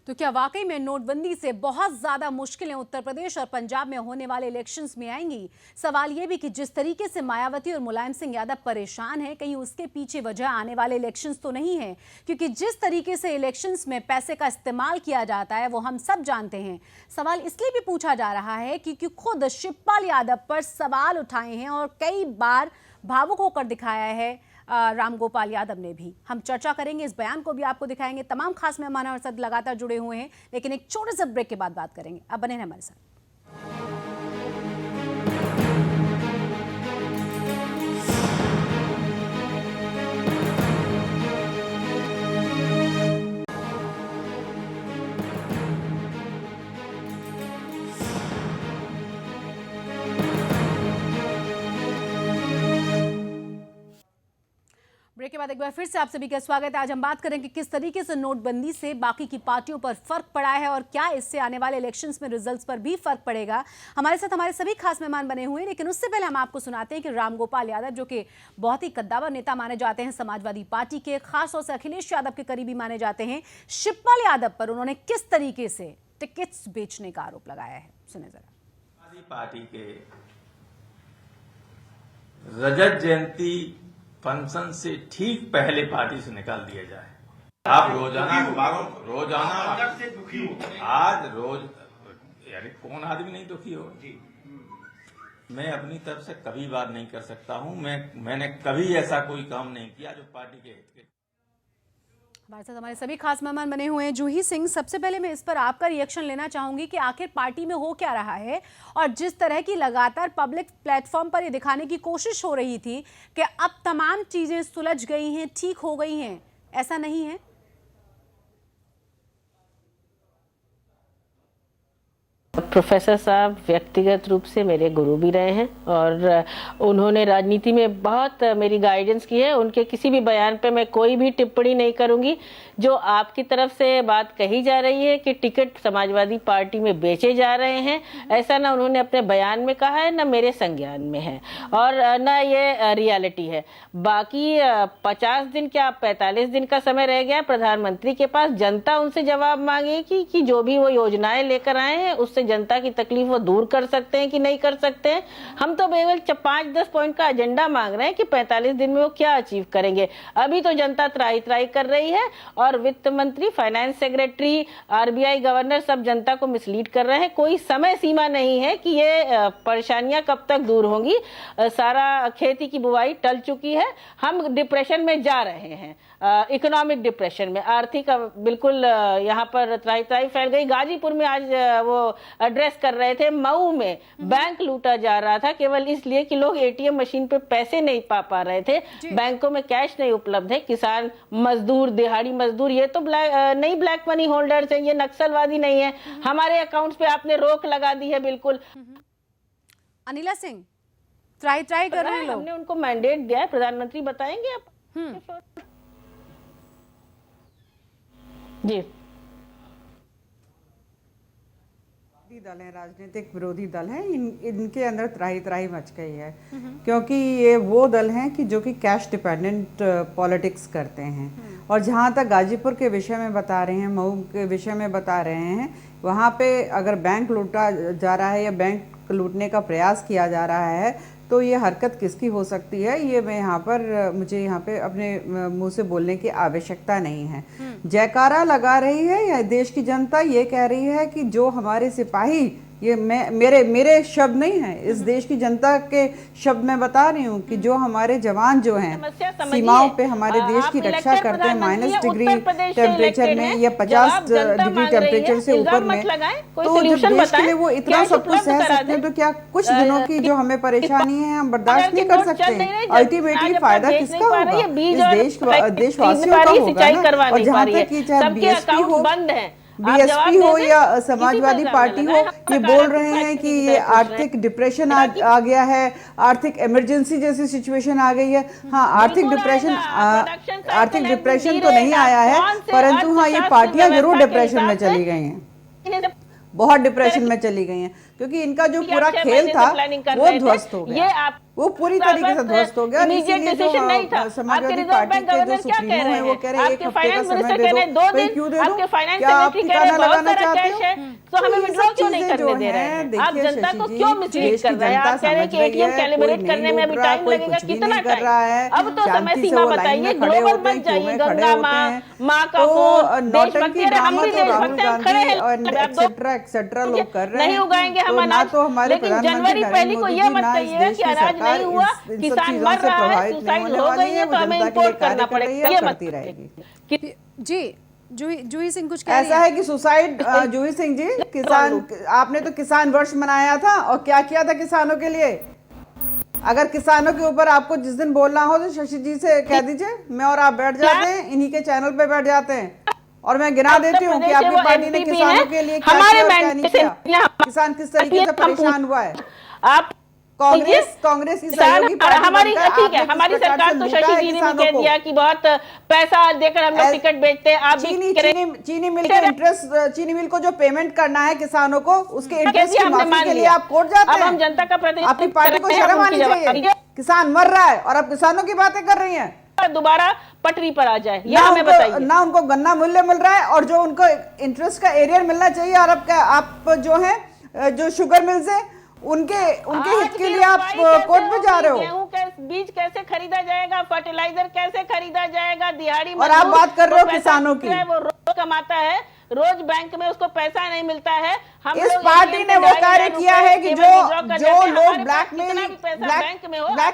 तो क्या वाकई में नोटबंदी से बहुत ज्यादा मुश्किलें उत्तर प्रदेश और पंजाब में होने वाले इलेक्शंस में आएंगी? सवाल ये भी कि जिस तरीके से मायावती और मुलायम सिंह यादव परेशान हैं, कहीं उसके पीछे वजह आने वाले इलेक्शंस तो नहीं है? क्योंकि जिस तरीके से इलेक्शंस में पैसे का इस्तेमाल किया जाता है वो हम सब जानते हैं। सवाल इसलिए भी पूछा जा रहा है क्योंकि खुद शिवपाल यादव पर सवाल उठाए हैं और कई बार भावुक होकर दिखाया है रामगोपाल यादव ने भी। हम चर्चा करेंगे, इस बयान को भी आपको दिखाएंगे। तमाम खास मेहमान हमारे साथ लगातार जुड़े हुए हैं, लेकिन एक छोटे से ब्रेक के बाद बात करेंगे। अब बने रहें हमारे साथ। ब्रेक के बाद एक बार फिर से आप सभी का स्वागत है। आज हम बात करें कि किस तरीके से नोटबंदी से बाकी की पार्टियों पर फर्क पड़ा है और क्या इससे आने वाले इलेक्शंस में रिजल्ट्स पर भी फर्क पड़ेगा। हमारे साथ हमारे सभी खास मेहमान बने हुए हैं, लेकिन उससे पहले हम आपको सुनाते हैं कि रामगोपाल यादव, जो कि बहुत ही कद्दावर नेता माने जाते हैं समाजवादी पार्टी के, खासतौर से अखिलेश यादव के करीबी माने जाते हैं, शिवपाल यादव पर उन्होंने किस तरीके से टिकट्स बेचने का आरोप लगाया है। सुने जरा। पार्टी के रजत जयंती फंक्शन से ठीक पहले पार्टी से निकाल दिया जाए। आप रोजाना से दुखी हो। आज रोज यानी कौन आदमी नहीं दुखी हो। मैं अपनी तरफ से कभी बात नहीं कर सकता हूं। मैंने कभी ऐसा कोई काम नहीं किया जो पार्टी के हित के। हमारे साथ हमारे सभी खास मेहमान बने हुए हैं। जूही सिंह, सबसे पहले मैं इस पर आपका रिएक्शन लेना चाहूंगी कि आखिर पार्टी में हो क्या रहा है और जिस तरह की लगातार पब्लिक प्लेटफॉर्म पर ये दिखाने की कोशिश हो रही थी कि अब तमाम चीजें सुलझ गई हैं, ठीक हो गई हैं, ऐसा नहीं है? प्रोफेसर साहब व्यक्तिगत रूप से मेरे गुरु भी रहे हैं और उन्होंने राजनीति में बहुत मेरी गाइडेंस की है। उनके किसी भी बयान पे मैं कोई भी टिप्पणी नहीं करूंगी। जो आपकी तरफ से बात कही जा रही है कि टिकट समाजवादी पार्टी में बेचे जा रहे हैं, ऐसा ना उन्होंने अपने बयान में कहा है, ना मेरे संज्ञान में है और ना ये रियलिटी है। बाकी 50 दिन क्या 45 दिन का समय रह गया प्रधानमंत्री के पास। जनता उनसे जवाब मांगेगी कि जो भी वो योजनाएं लेकर आए हैं उससे जनता की तकलीफ वो दूर कर सकते हैं कि नहीं कर सकते हैं। हम तो केवल 5-10 पॉइंट का एजेंडा मांग रहे हैं कि 45 दिन में वो क्या अचीव करेंगे। अभी तो जनता त्राही त्राही कर रही है और वित्त मंत्री, फाइनेंस सेक्रेटरी, आरबीआई गवर्नर सब जनता को मिसलीड कर रहे हैं। कोई समय सीमा नहीं है कि ये परेशानियां कब तक दूर होंगी। सारा खेती की बुवाई टल चुकी है। हम डिप्रेशन में जा रहे हैं, इकोनॉमिक डिप्रेशन में, आर्थिक बिल्कुल यहाँ पर त्राही त्राही फैल गई। गाजीपुर में आज वो एड्रेस कर रहे थे, मऊ में बैंक लूटा जा रहा था केवल इसलिए कि लोग एटीएम मशीन पे पैसे नहीं पा रहे थे, बैंकों में कैश नहीं उपलब्ध है। किसान मजदूर, दिहाड़ी मजदूर, ये तो नहीं ब्लैक मनी होल्डर्स है, ये नक्सलवादी नहीं है। हमारे अकाउंट्स पे आपने रोक लगा दी है बिल्कुल। अनिला सिंह, ट्राई कर रहे हैं लोग। हमने उनको मैंडेट दिया है, प्रधानमंत्री बताएंगे आप। जी, दल है, राजनीतिक विरोधी दल है, इनके अंदर त्राही त्राही मच गई है क्योंकि ये वो दल हैं कि जो कि कैश डिपेंडेंट पॉलिटिक्स करते हैं। और जहाँ तक गाजीपुर के विषय में बता रहे हैं, मऊ के विषय में बता रहे हैं, वहाँ पे अगर बैंक लूटा जा रहा है या बैंक लूटने का प्रयास किया जा रहा है तो ये हरकत किसकी हो सकती है, ये मुझे यहाँ पे अपने मुंह से बोलने की आवश्यकता नहीं है। जयकारा लगा रही है या देश की जनता ये कह रही है कि जो हमारे सिपाही ये मेरे शब्द नहीं है, इस देश की जनता के शब्द मैं बता रही हूँ कि जो हमारे जवान जो हैं सीमाओं पे हमारे देश की रक्षा करते हैं -डिग्री टेम्परेचर में या 50 डिग्री टेम्परेचर से ऊपर में, तो जब देश के लिए वो इतना सब कुछ सह सकते हैं तो क्या कुछ दिनों की जो हमें परेशानी है हम बर्दाश्त नहीं कर सकते? अल्टीमेटली फायदा किसका होगा? इस देशवासियों का होगा ना। और जहाँ तक की चाहे बीएसपी हो या समाजवादी पार्टी हो, ये बोल रहे हैं कि ये आर्थिक डिप्रेशन आ गया है, आर्थिक इमरजेंसी जैसी सिचुएशन आ गई है। हाँ, आर्थिक डिप्रेशन तो नहीं आया है, परंतु हाँ ये पार्टियां जरूर डिप्रेशन में चली गई हैं, बहुत डिप्रेशन में चली गई हैं, क्योंकि इनका जो पूरा खेल था वो ध्वस्त हो गया, वो पूरी तरीके से ध्वस्त हो गया। इसीलिए जो समाजवादी पार्टी के जो सुप्रीमो है वो कह रहे हैं 1 हफ्ते का समय दे दो। भाई क्यों दे दो? क्या आप ठिकाना लगाना चाहते हो? तो हमें विड्रॉ क्यों नहीं करने दे रहे हैं? आप जनता को क्यों मिसलीड कर रहे हैं? आप कह रहे हैं कि एटीएम कैलिब्रेट करने में अभी टाइम लगेगा, कितना टाइम? अब तो समय सीमा बताइए, ग्लोबल बन जाइए, गंगा माँ का फोन, देशभक्ति, हम भी देशभक्त हैं, खड़े हैं, एक्सेट्रा लोग कर रहे हैं, नहीं उगाएंगे हम अनाज। लेकिन जनवरी 1 को ये मत कहिएगा कि अनाज नहीं हुआ, किसान मर रहा है, सुसाइड हो गई है, तो हमें इंपोर्ट करना पड़ेगा, ये मत रहेगी। जी जूही सिंह कुछ कह ऐसा है कि सुसाइड, जूही सिंह जी, किसान, आपने तो किसान वर्ष मनाया था और क्या किया था किसानों के लिए? अगर किसानों के ऊपर आपको जिस दिन बोलना हो तो शशि जी से कह दीजिए, मैं और आप बैठ जाते हैं, इन्हीं के चैनल पे बैठ जाते हैं और मैं गिना देती हूँ कि आपकी पार्टी ने किसानों के लिए क्या किया और क्या नहीं किया, किसान किस तरीके से परेशान हुआ है। आप कांग्रेस की सहयोगी पार्टी हमारी ठीक है, हमारी सरकार तो शशि जी ने कह दिया कि बहुत पैसा देकर हम लोग टिकट बेचते हैं। आप चीनी मिल के इंटरेस्ट, चीनी मिल को जो पेमेंट करना है किसानों को, उसके इंटरेस्ट की माफी के लिए आप कोर्ट जाते हैं। अब हम जनता का प्रतिनिधित्व, आपकी पार्टी को शर्म आनी चाहिए। किसान मर रहा है और आप किसानों की बातें कर रही हैं। दोबारा पटरी पर आ जाए, ये हमें बताइए। ना उनको गन्ना मूल्य मिल रहा है और जो उनको इंटरेस्ट का एरियर मिलना चाहिए, और आप जो है जो शुगर मिल्स है उनके हित के लिए आप कोर्ट में जा रहे हो। गेहूं के बीज कैसे खरीदा जाएगा, फर्टिलाइजर कैसे खरीदा जाएगा, दिहाड़ी और आप बात कर रहे हो किसानों की। वो रोज कमाता है, रोज बैंक में उसको पैसा नहीं मिलता है। हम इस पार्टी ने वो कार्य किया है कि जो लोग ब्लैक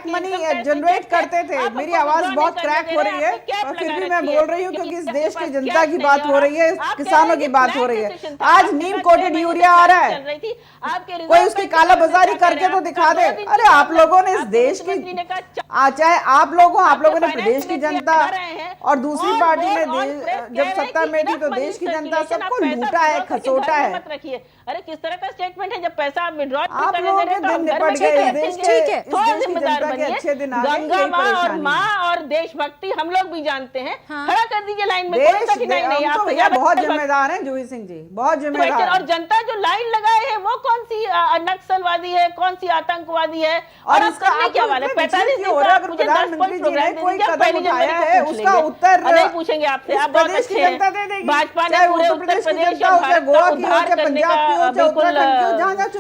मनी जनरेट करते थे। मेरी आवाज बहुत क्रैक हो रही है और फिर भी मैं बोल रही हूँ क्योंकि इस देश की जनता की बात हो रही है, किसानों की बात हो रही है। आज नीम कोटेड यूरिया आ रहा है, कोई उसकी काला बाजारी करके तो दिखा दे। अरे आप लोगों ने इस देश की, चाहे आप लोगों ने प्रदेश की जनता और दूसरी पार्टी ने जब सत्ता में थी तो देश की जनता सबको लूटा है, खसोटा है। अरे किस तरह का स्टेटमेंट है, जब पैसा आप विड्रॉ आप लोगों के दिन निपट गए, देश के थोड़ा जिम्मेदार बनिए। अच्छे दिन आ गए, गंगा माँ और देशभक्ति हम लोग भी जानते हैं। खड़ा कर दीजिए लाइन में, कोई कठिनाई नहीं। आप भैया बहुत जिम्मेदार हैं जूही सिंह जी, बहुत जिम्मेदार। और जनता जो लाइन लगाए है वो कौन सी नक्सलवादी है, कौन सी आतंकवादी है, और आप करने क्या वाले 45 दिन अगर प्रधानमंत्री जी ने कोई कदम उठाया है उसका उत्तर नहीं पूछेंगे आपसे। आप बहुत अच्छे हैं, भाजपा ने पूरे उत्तर प्रदेश और भारत का उद्धार करने का बिल्कुल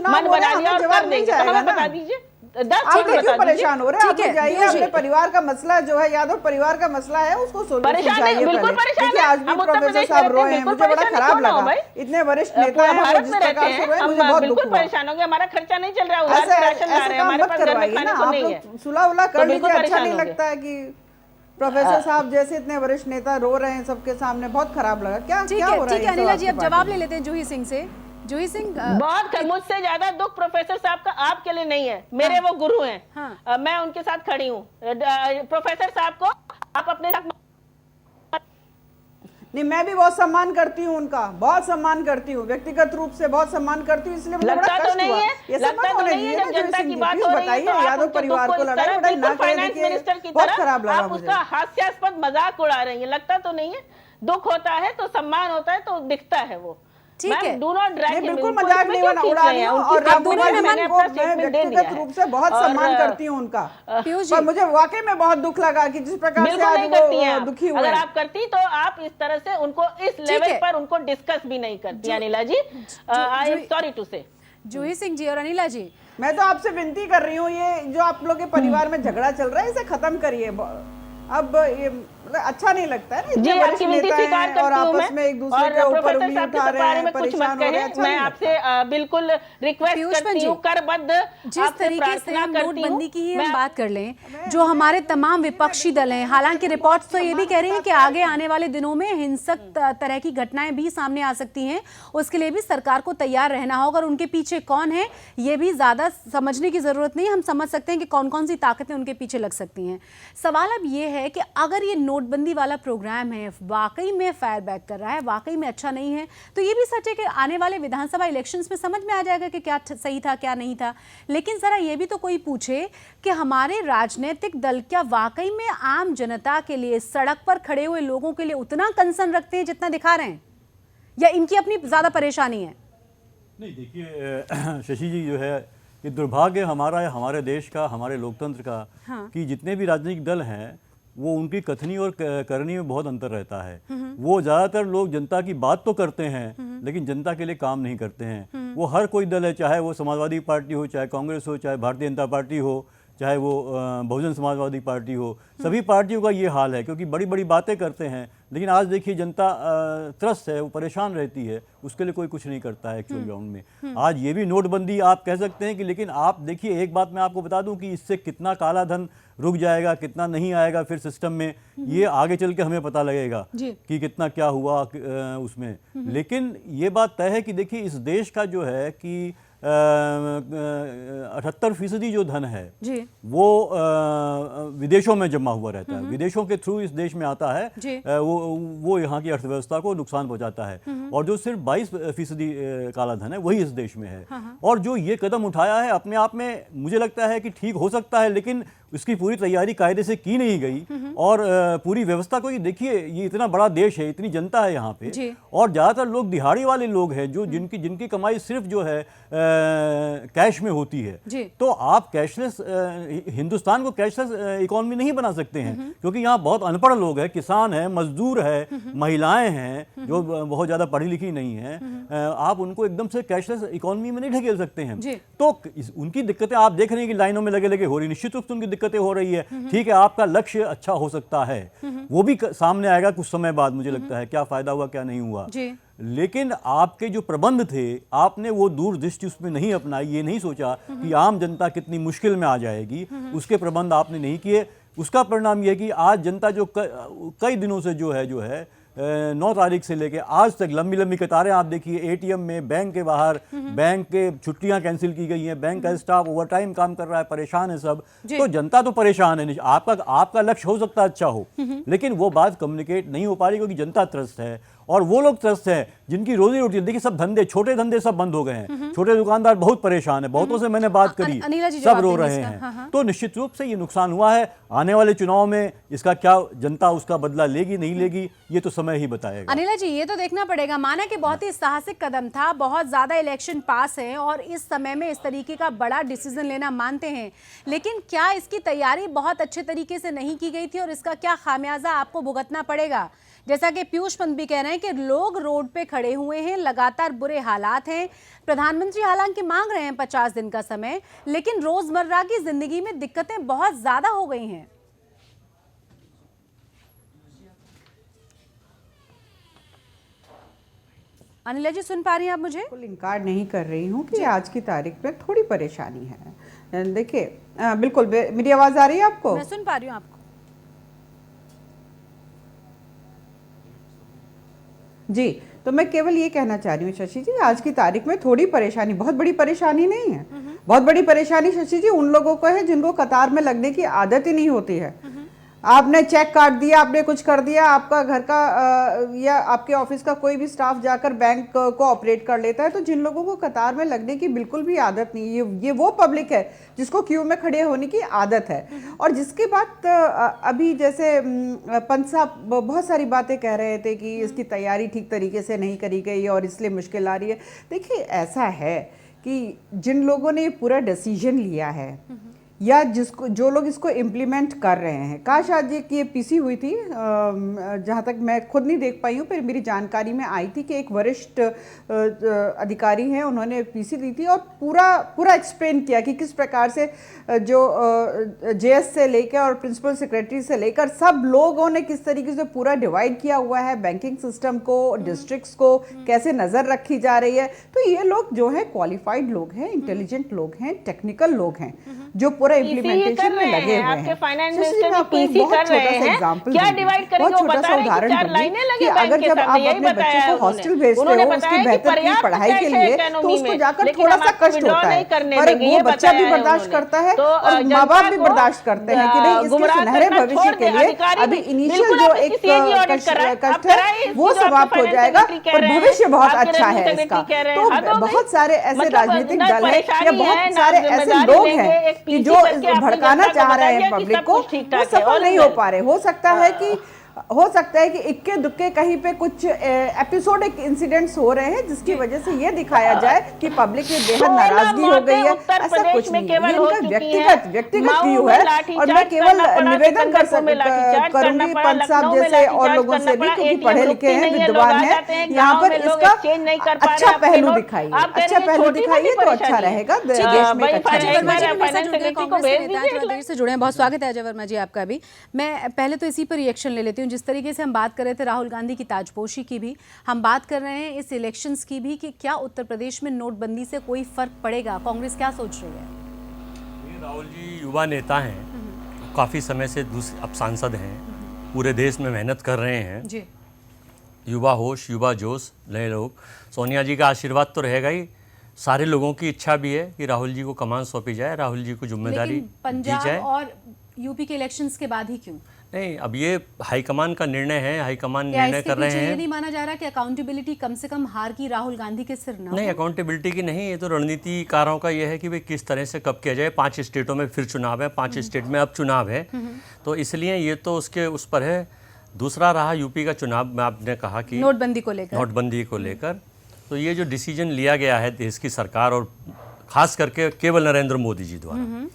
मन बना लिया और कर देंगे। तो हमें बता दीजिए, आप क्यों परेशान हो रहे हैं? आप जाइए, अपने परिवार का मसला जो है, यादव परिवार का मसला है, उसको सुलझाइए। बिल्कुल परेशान है। आज भी प्रोफेसर साहब रोए हैं, मुझे बड़ा खराब लगा। इतने वरिष्ठ नेता हैं वो जिस प्रकार से रोए, मुझे बहुत दुख हुआ। परेशान हो गए, हमारा खर्चा नहीं चल रहा है, उधार राशन ला रहे हैं, हमारे पास घर में खाने को नहीं है। सुलह उलह कर लीजिए, अच्छा नहीं लगता है कि प्रोफेसर साहब जैसे इतने वरिष्ठ नेता रो रहे हैं सबके सामने, बहुत खराब लगा। क्या हो रहा है? ठीक है अनिला जी, अब जवाब ले लेते हैं जूही सिंह से। जूही सिंह, बहुत मुझसे ज्यादा दुख प्रोफेसर साहब का आपके लिए नहीं है, मेरे वो गुरु हैं। हाँ। मैं उनके साथ खड़ी हूँ। प्रोफेसर साहब को आप अपने साथ नहीं, मैं भी बहुत सम्मान करती हूँ उनका, बहुत सम्मान करती हूँ, व्यक्तिगत रूप से बहुत सम्मान करती हूँ, इसलिए मुझे बड़ा कष्ट हुआ। ये सम्मान होने चाहिए ना जनता की बात हो रही है, बताइए यादव परिवार को लड़ाई वड़ाई ना करने के, बहुत खराब लगा मुझे। उसका हास्यास्पद मजाक उड़ा रही है, लगता तो नहीं है। दुख होता है तो सम्मान होता है तो दिखता है वो। ठीक है, बिल्कुल मजाक नहीं उड़ा रही हूँ और आप दोनों मेहमान को मैं व्यक्तिगत रूप से बहुत सम्मान करती हूँ उनका, पर मुझे वाकई में बहुत दुख लगा कि जिस प्रकार से आज वो दुखी हुए। अगर आप करती तो आप इस तरह से उनको इस लेवल पर उनको डिस्कस भी नहीं करती। अनिला जी, आई एम सॉरी टू से। जूही सिंह जी और अनिला जी, मैं तो आपसे विनती कर रही हूँ, ये जो आप लोग के परिवार में झगड़ा चल रहा है इसे खत्म करिए। अब ये मतलब अच्छा नहीं लगता है ना, जी, इतने वरिष्ठ आपकी विनती नेता स्वीकार हैं और करती हूँ आपस मैं। में एक दूसरे और के ऊपर प्रोफेसर उंगली साहब के उठा रहे बारे हैं, में कुछ परेशान मत हो रहे हैं, कहें। अच्छा मैं नहीं आपसे बिल्कुल रिक्वेस्ट पीयूष करती जी, हूँ, करबद्ध जिस आपसे तरीके से प्रार्थना हम करती हूँ। नोटबंदी की ही मैं हम बात कर लें, जो हमारे तमाम विपक्षी दल हैं, हालांकि रिपोर्ट्स तो ये भी कह रही हैं कि आगे आने वाले दिनों में हिंसक तरह की घटनाएं भी सामने आ सकती हैं, उसके लिए भी सरकार को तैयार रहना होगा। और उनके पीछे कौन है ये भी ज्यादा समझने की जरूरत नहीं, हम समझ सकते हैं कि कौन कौन सी ताकतें उनके पीछे लग सकती हैं। सवाल अब ये है कि अगर ये नोटबंदी वाला प्रोग्राम है वाकई में फायर बैक कर रहा है, वाकई में अच्छा नहीं है, तो ये भी सच है कि आने वाले विधानसभा इलेक्शंस में समझ में आ जाएगा कि क्या सही था क्या नहीं था। लेकिन जरा ये भी तो कोई पूछे कि हमारे राजनीतिक दल क्या वाकई में आम जनता के लिए, सड़क पर खड़े हुए लोगों के लिए उतना कंसर्न रखते हैं जितना दिखा रहे हैं, या इनकी अपनी ज्यादा परेशानी है? नहीं देखिए शशि जी, जो है ये दुर्भाग्य हमारा है, हमारे देश का, हमारे लोकतंत्र का, कि जितने भी राजनीतिक दल हैं वो उनकी कथनी और करनी में बहुत अंतर रहता है। वो ज़्यादातर लोग जनता की बात तो करते हैं लेकिन जनता के लिए काम नहीं करते हैं। वो हर कोई दल है, चाहे वो समाजवादी पार्टी हो, चाहे कांग्रेस हो, चाहे भारतीय जनता पार्टी हो, चाहे वो बहुजन समाजवादी पार्टी हो, सभी पार्टियों का ये हाल है, क्योंकि बड़ी बड़ी बातें करते हैं लेकिन आज देखिए जनता त्रस्त है, वो परेशान रहती है, उसके लिए कोई कुछ नहीं करता है एक्चुअल ग्राउंड में। आज ये भी नोटबंदी आप कह सकते हैं कि, लेकिन आप देखिए एक बात मैं आपको बता दूं कि इससे कितना काला धन रुक जाएगा, कितना नहीं आएगा फिर सिस्टम में, ये आगे चल के हमें पता लगेगा कि कितना क्या हुआ उसमें। लेकिन ये बात तय है कि देखिए इस देश का जो है कि 78% जो धन है जी, वो विदेशों में जमा हुआ रहता है, विदेशों के थ्रू इस देश में आता है, वो यहाँ की अर्थव्यवस्था को नुकसान पहुंचाता है। और जो सिर्फ 22% काला धन है वही इस देश में है। और जो ये कदम उठाया है अपने आप में मुझे लगता है कि ठीक हो सकता है, लेकिन इसकी पूरी तैयारी कायदे से की नहीं गई। और पूरी व्यवस्था को, ये देखिए ये इतना बड़ा देश है, इतनी जनता है यहाँ पे, और ज़्यादातर लोग दिहाड़ी वाले लोग हैं जो जिनकी कमाई सिर्फ जो है कैश में होती है। तो आप कैशलेस हिंदुस्तान को कैशलेस इकोनॉमी नहीं बना सकते हैं, क्योंकि यहाँ बहुत अनपढ़ लोग हैं, किसान हैं, मजदूर है, महिलाएं हैं जो बहुत ज़्यादा पढ़ी लिखी नहीं हैं। आप उनको एकदम से कैशलेस इकोनॉमी में नहीं ढकेल सकते हैं। तो उनकी दिक्कतें आप देख रहे हैं कि लाइनों में लगे लगे हो रही, निश्चित रूप से उनकी दिक्कतें हो रही है। ठीक है, आपका लक्ष्य अच्छा हो सकता है, वो भी सामने आएगा कुछ समय बाद, मुझे लगता है क्या फायदा हुआ क्या नहीं हुआ। लेकिन आपके जो प्रबंध थे, आपने वो दूरदृष्टि उसमें नहीं अपनाई, ये नहीं सोचा कि आम जनता कितनी मुश्किल में आ जाएगी, उसके प्रबंध आपने नहीं किए। उसका परिणाम यह है कि आज जनता जो कई दिनों से जो है 9 तारीख से लेके आज तक लंबी लंबी कतारें आप देखिए, एटीएम में, बैंक के बाहर, बैंक के छुट्टियां कैंसिल की गई हैं, बैंक का स्टाफ ओवरटाइम काम कर रहा है, परेशान है सब। तो जनता तो परेशान है। आपका लक्ष्य हो सकता है अच्छा हो, लेकिन वो बात कम्युनिकेट नहीं हो पा रही क्योंकि जनता त्रस्त है। और वो लोग त्रस्त हैं जिनकी रोजी रोटी, देखिए सब धंधे, छोटे धंधे सब बंद हो गए हैं, छोटे दुकानदार बहुत परेशान है, बहुतों से मैंने बात करी, सब रो रहे हैं। तो निश्चित रूप से ये नुकसान हुआ है। आने वाले चुनाव में इसका क्या जनता उसका बदला लेगी नहीं लेगी, ये तो समय ही बताएगा। अनिला जी, ये तो देखना पड़ेगा। माना कि बहुत ही साहसिक कदम था, बहुत ज्यादा इलेक्शन पास है और इस समय में इस तरीके का बड़ा डिसीजन लेना मानते हैं, लेकिन क्या इसकी तैयारी बहुत अच्छे तरीके से नहीं की गई थी और इसका क्या खामियाजा आपको भुगतना पड़ेगा? जैसा कि पीयूष पंत भी कह रहे हैं कि लोग रोड पे खड़े हुए हैं, लगातार बुरे हालात हैं। प्रधानमंत्री हालांकि मांग रहे हैं 50 दिन का समय, लेकिन रोजमर्रा की जिंदगी में दिक्कतें बहुत ज्यादा हो गई हैं। अनिला जी, सुन पा रही हैं आप मुझे? बिल्कुल इनकार नहीं कर रही हूँ कि आज की तारीख में थोड़ी परेशानी है। देखिए बिल्कुल, मेरी आवाज आ रही है आपको? मैं सुन पा रही हूँ आपको जी। तो मैं केवल ये कहना चाह रही हूँ शशि जी, आज की तारीख में थोड़ी परेशानी, बहुत बड़ी परेशानी नहीं है। बहुत बड़ी परेशानी शशि जी उन लोगों को है जिनको कतार में लगने की आदत ही नहीं होती है। आपने चेक काट दिया, आपने कुछ कर दिया, आपका घर का या आपके ऑफिस का कोई भी स्टाफ जाकर बैंक को ऑपरेट कर लेता है। तो जिन लोगों को कतार में लगने की बिल्कुल भी आदत नहीं, ये वो पब्लिक है जिसको क्यू में खड़े होने की आदत है। और जिसके बाद अभी जैसे पंत साहब बहुत सारी बातें कह रहे थे कि इसकी तैयारी ठीक तरीके से नहीं करी गई और इसलिए मुश्किल आ रही है। देखिए ऐसा है कि जिन लोगों ने पूरा डिसीजन लिया है या जिसको जो लोग इसको इम्प्लीमेंट कर रहे हैं। काश आज ये पीसी हुई थी, जहाँ तक मैं खुद नहीं देख पाई हूँ, पर मेरी जानकारी में आई थी कि एक वरिष्ठ अधिकारी हैं, उन्होंने पीसी दी थी और पूरा एक्सप्लेन किया कि किस प्रकार से जो जेएस से लेकर और प्रिंसिपल सेक्रेटरी से लेकर सब लोगों ने किस तरीके से पूरा डिवाइड किया हुआ है बैंकिंग सिस्टम को, डिस्ट्रिक्ट्स को कैसे नज़र रखी जा रही है। तो ये लोग जो है क्वालिफाइड लोग हैं, इंटेलिजेंट लोग हैं, टेक्निकल लोग हैं, जो पूरा इम्प्लीमेंटेशन में लगे हुए हैं। फाइनेंस मिनिस्टर पीसी कर रहे हैं, क्या डिवाइड करेंगे वो बता रहे हैं कि 4 लाइनें लगे बैंक के सामने, यही बताया है हॉस्टल भेजते हो उसकी बेहतर की पढ़ाई के लिए, तो उसको जाकर थोड़ा सा कष्ट होता है, पर वो बच्चा भी बर्दाश्त करता है और माँ बाप भी बर्दाश्त करते हैं कि नहीं, इसके सुनहरे भविष्य के लिए अभी इनिशियल जो एक कष्ट है वो समाप्त हो जाएगा और भविष्य बहुत अच्छा है इसका। तो बहुत सारे ऐसे राजनीतिक दल हैं या बहुत सारे ऐसे लोग हैं कि जो भड़काना चाह रहे हैं पब्लिक को, वो सफल नहीं हो पा रहे। हो सकता है कि इक्के दुक्के कहीं पे कुछ एपिसोडिक इंसिडेंट्स हो रहे हैं जिसकी वजह से ये दिखाया जाए कि पब्लिक में बेहद नाराजगी हो गई है। ऐसा कुछ नहीं, ये इनका व्यक्तिगत व्यू है और मैं केवल निवेदन करूंगी पंत साहब जैसे और लोगों से भी, क्योंकि पढ़े लिखे हैं, विद्वान हैं, यहाँ पर इसका अच्छा पहलू दिखाइए, तो अच्छा रहेगा, देश में अच्छा देर से जुड़े हैं। बहुत स्वागत है अजय वर्मा जी आपका भी। मैं पहले तो इसी पर रिएक्शन ले लेती हूँ, जिस तरीके से हम बात कर रहे थे राहुल गांधी की ताजपोशी की भी, हम बात कर रहे हैं इस इलेक्शंस की भी कि क्या उत्तर प्रदेश में नोटबंदी से कोई फर्क पड़ेगा, कांग्रेस क्या सोच रही है? राहुल जी युवा नेता हैं, काफ़ी समय से अब सांसद हैं, पूरे देश में मेहनत कर रहे हैं जी। युवा होश, युवा जोश, नए लोग, सोनिया जी का आशीर्वाद तो रहेगा ही, सारे लोगों की इच्छा भी है कि राहुल जी को कमान सौंपी जाए, राहुल जी को जिम्मेदारी दी जाए। और यूपी के इलेक्शंस के बाद ही क्यों? नहीं, अब ये हाईकमान का निर्णय है, हाईकमान निर्णय कर रहे हैं। ये नहीं माना जा रहा कि अकाउंटेबिलिटी कम से कम हार की राहुल गांधी के सिर ना? नहीं, अकाउंटेबिलिटी की नहीं, ये तो रणनीतिकारों का ये है कि भाई किस तरह से कब किया जाए। 5 स्टेटों में फिर चुनाव है, 5 स्टेट में अब चुनाव है, तो इसलिए ये तो उसके उस पर है। दूसरा रहा यूपी का चुनाव में, आपने कहा कि नोटबंदी को लेकर तो ये जो डिसीजन लिया गया है देश की सरकार और खास करके केवल नरेंद्र मोदी जी द्वारा,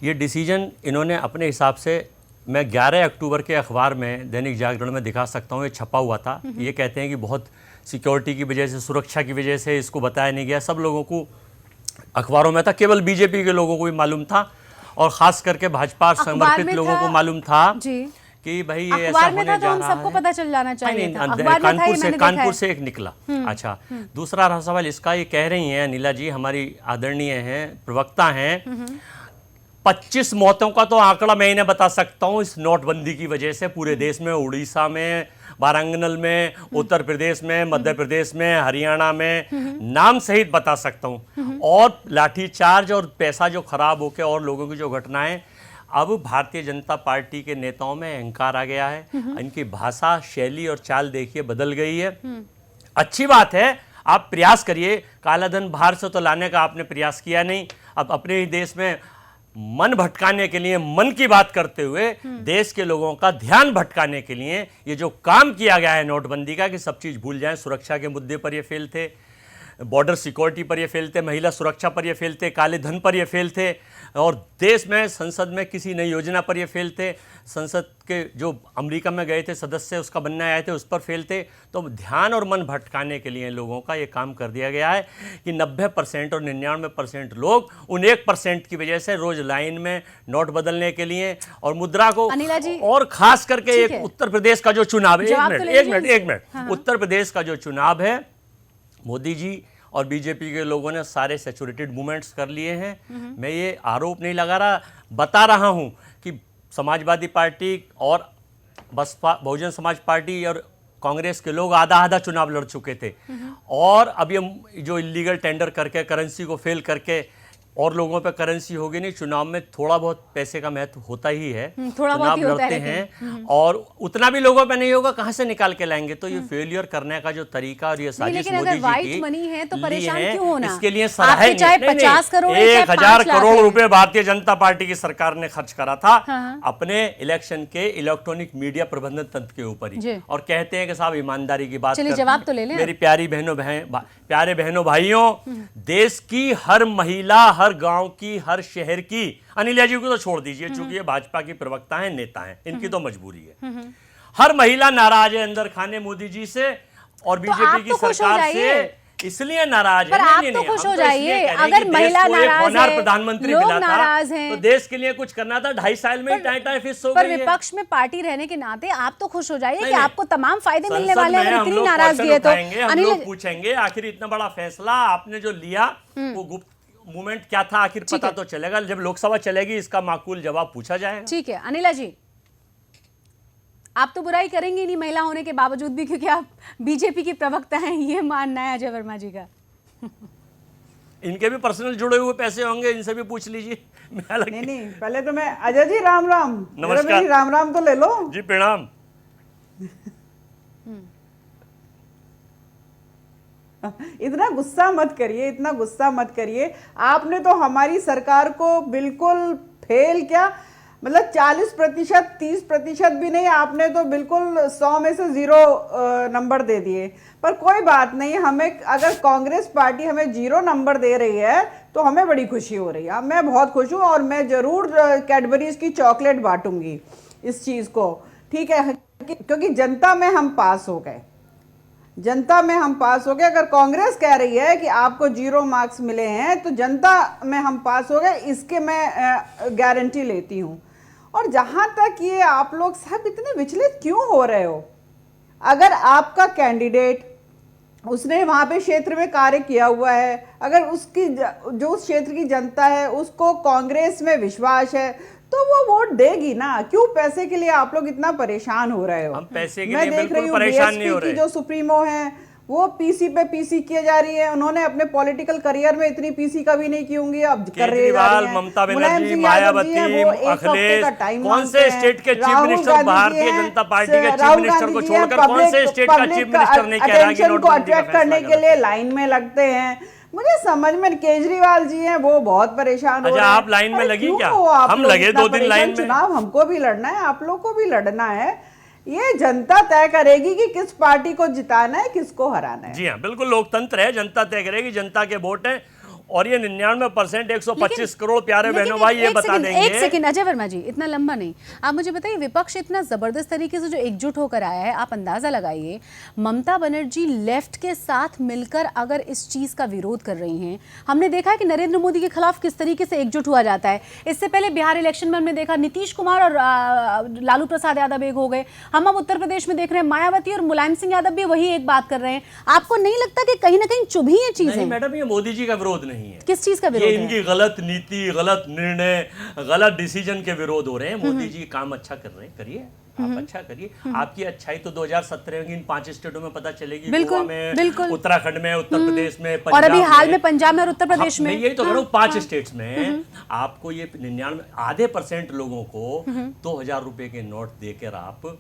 ये डिसीजन इन्होंने अपने हिसाब से, मैं 11 अक्टूबर के अखबार में दैनिक जागरण में दिखा सकता हूँ, ये छपा हुआ था। ये कहते हैं कि बहुत सिक्योरिटी की वजह से, सुरक्षा की वजह से इसको बताया नहीं गया। सब लोगों को अखबारों में था, केवल बीजेपी के लोगों को भी मालूम था और खास करके भाजपा समर्पित लोगों को मालूम था कि भाई ये ऐसा होने जा रहा है। सबको पता चल जाना चाहिए था। कानपुर से एक निकला। अच्छा, दूसरा रहा सवाल इसका, ये कह रही हैं अनिला जी, हमारी आदरणीय हैं, प्रवक्ता हैं, 25 मौतों का तो आंकड़ा मैं इन्हें बता सकता हूं इस नोटबंदी की वजह से पूरे देश में, उड़ीसा में, वारांगल में, उत्तर प्रदेश में, मध्य प्रदेश में, हरियाणा में, नाम सहित बता सकता हूं। और लाठीचार्ज और पैसा जो खराब होकर और लोगों की जो घटनाएं, अब भारतीय जनता पार्टी के नेताओं में अहंकार आ गया है। इनकी भाषा, शैली और चाल देखिए बदल गई है। अच्छी बात है, आप प्रयास करिए, काला धन बाहर से तो लाने का आपने प्रयास किया नहीं। अब अपने ही देश में मन भटकाने के लिए, मन की बात करते हुए देश के लोगों का ध्यान भटकाने के लिए ये जो काम किया गया है नोटबंदी का, कि सब चीज़ भूल जाएं, सुरक्षा के मुद्दे पर ये फेल थे, बॉर्डर सिक्योरिटी पर ये फेल थे, महिला सुरक्षा पर ये फेल थे, काले धन पर ये फेल थे, और देश में संसद में किसी नई योजना पर ये फेल थे, संसद के जो अमेरिका में गए थे सदस्य उसका बनने आए थे उस पर फेल थे। तो ध्यान और मन भटकाने के लिए लोगों का ये काम कर दिया गया है कि 90% और 99% लोग उन 1% की वजह से रोज लाइन में नोट बदलने के लिए और मुद्रा को, और खास करके एक उत्तर प्रदेश का जो चुनाव है, एक मिनट, उत्तर प्रदेश का जो चुनाव है, मोदी जी और बीजेपी के लोगों ने सारे सैचुरेटेड मूवमेंट्स कर लिए हैं। मैं ये आरोप नहीं लगा रहा, बता रहा हूं कि समाजवादी पार्टी और बसपा, बहुजन समाज पार्टी और कांग्रेस के लोग आधा आधा चुनाव लड़ चुके थे, और अब ये जो इलीगल टेंडर करके, करेंसी को फेल करके और लोगों पे करेंसी होगी नहीं, चुनाव में थोड़ा बहुत पैसे का महत्व होता ही है, चुनाव लड़ते हैं, और उतना भी लोगों पे नहीं होगा, कहां से निकाल के लाएंगे। तो ये फेलियर करने का जो तरीका और ये साजिश मोदी जी की मनी है तो परेशान क्यों होना? इसके लिए सराहनीय, 1,000 करोड़ रुपए भारतीय जनता पार्टी की सरकार ने खर्च करा था अपने इलेक्शन के इलेक्ट्रॉनिक मीडिया प्रबंधन तंत्र के ऊपर ही, और कहते हैं कि साहब ईमानदारी की बात, जवाब तो ले लें। मेरी प्यारे बहनों भाइयों, देश की हर महिला, हर हर गांव की, हर शहर की, अनिला जी को तो छोड़ दीजिए चूंकि ये भाजपा की प्रवक्ता हैं, नेता हैं, इनकी तो मजबूरी है। हर महिला नाराज है अंदर खाने मोदी जी से और बीजेपी की सरकार से, इसलिए नाराज पर है। आप तो खुश हो जाइए, अगर महिला नाराज है, प्रधानमंत्री लोग मिला नाराज था हैं, तो देश के लिए कुछ करना था, 2.5 साल में टाई टाई फिस हो पर गई है। विपक्ष में पार्टी रहने के नाते आप तो खुश हो जाइए कि नहीं, आपको तमाम फायदे मिलने संसद वाले हैं। में अगर हम इतनी लोग नाराजगी है तो क्वेश्चन उठाएंगे, हम लोग अनिल, पूछेंगे आखिर इतना बड़ा फैसला आपने जो लिया वो गुप्त मूवमेंट क्या था, आखिर पता तो चलेगा जब लोकसभा चलेगी, इसका माकूल जवाब पूछा जाएगा। ठीक है अनिला जी, आप तो बुराई करेंगे नहीं महिला होने के बावजूद भी, क्योंकि आप बीजेपी की प्रवक्ता हैं, ये मानना है अजय वर्मा जी का। इनके भी पर्सनल जुड़े हुए पैसे होंगे, इनसे भी पूछ लीजिए। नहीं नहीं, पहले तो मैं अजय जी राम राम, नमस्कार। राम राम तो ले लो जी, प्रणाम। इतना गुस्सा मत करिए, इतना गुस्सा मत करिए। आपने तो हमारी सरकार को बिल्कुल फेल क्या, मतलब 40%, 30% भी नहीं, आपने तो बिल्कुल 100 में से 0 नंबर दे दिए। पर कोई बात नहीं, हमें अगर कांग्रेस पार्टी हमें 0 नंबर दे रही है तो हमें बड़ी खुशी हो रही है। मैं बहुत खुश हूँ और मैं जरूर कैडबरीज की चॉकलेट बांटूंगी इस चीज को, ठीक है, क्योंकि जनता में हम पास हो गए, जनता में हम पास हो गए। अगर कांग्रेस कह रही है कि आपको 0 मार्क्स मिले हैं तो जनता में हम पास हो गए, इसके मैं गारंटी लेती हूं। और जहां तक ये आप लोग सब इतने विचलित क्यों हो रहे हो, अगर आपका कैंडिडेट उसने वहां पे क्षेत्र में कार्य किया हुआ है, अगर उसकी जो उस क्षेत्र की जनता है उसको कांग्रेस में विश्वास है तो वो वोट देगी ना। क्यों पैसे के लिए आप लोग इतना परेशान हो रहे हो? हम पैसे के मैं लिए देख रही बिल्कुल हूँ परेशान नहीं हो BSP रहे। की जो सुप्रीमो है वो पीसी पे पीसी किए जा रही है। उन्होंने अपने पॉलिटिकल करियर में इतनी पीसी कभी नहीं की होंगी, अब कर रही केजरीवाल, है। ममता मुलायम बनर्जी, सिंह यादव मायावती, जी हैं, वो एक हफ्ते अखिलेश, का टाइम कौन मांगते से हैं। स्टेट के चीफ राहुल मिनिस्टर गांधी जी भारतीय हैं, जनता पार्टी के चीफ राहुल मिनिस्टर गांधी को जी हैं, छोड़कर कौन से स्टेट का चीफ मिनिस्टर नहीं कह रहा कि अटेंशन को नोटबंदी का अट्रैक्ट फैसला करने के लिए लाइन में लगते हैं? मुझे समझ में, केजरीवाल जी हैं वो बहुत परेशान हो अच्छा, रहे हैं। आप लाइन में अरे लगी क्यों क्या? हो आप हम लोग लगे इतना 2 दिन लाइन में। चुनाव हमको भी लड़ना है, आप लोग को भी लड़ना है। ये जनता तय करेगी कि किस पार्टी को जिताना है, किसको हराना है। जी हाँ, बिल्कुल लोकतंत्र है, जनता तय करेगी, जनता के वोट है। और ये 99% 125 करोड़ प्यारे बहनों भाई ये बता देंगे। एक सेकंड अजय वर्मा जी, इतना लंबा नहीं, आप मुझे बताइए, विपक्ष इतना जबरदस्त तरीके से जो एकजुट होकर आया है, आप अंदाजा लगाइए, ममता बनर्जी लेफ्ट के साथ मिलकर अगर इस चीज का विरोध कर रही हैं, हमने देखा है कि नरेंद्र मोदी के खिलाफ किस तरीके से एकजुट हुआ जाता है। इससे पहले बिहार इलेक्शन में हमने देखा नीतीश कुमार और लालू प्रसाद यादव एक हो गए, हम अब उत्तर प्रदेश में देख रहे हैं मायावती और मुलायम सिंह यादव भी वही एक बात कर रहे हैं। आपको नहीं लगता कि कहीं ना कहीं चुभी ये चीजें? मैडम, ये मोदी जी का विरोध नहीं है। किस चीज का विरोध ये है? इनकी गलत नीति, गलत निर्णय, गलत डिसीजन के विरोध हो रहे हैं। मोदी जी काम अच्छा कर रहे हैं, करिए, आप अच्छा करिए। आपकी अच्छाई तो 2017 की इन 5 स्टेटों में पता चलेगी, बिल्कुल, गोवा में, बिल्कुल। उत्तराखंड में, उत्तर प्रदेश में, और अभी पंजाब हाल में पंजाब में और उत्तर प्रदेश में, मैं यही तो कह रहा हूँ, 5 स्टेट्स में आपको ये 99 आधे % लोगों को 2000 रुपए के नोट देकर आप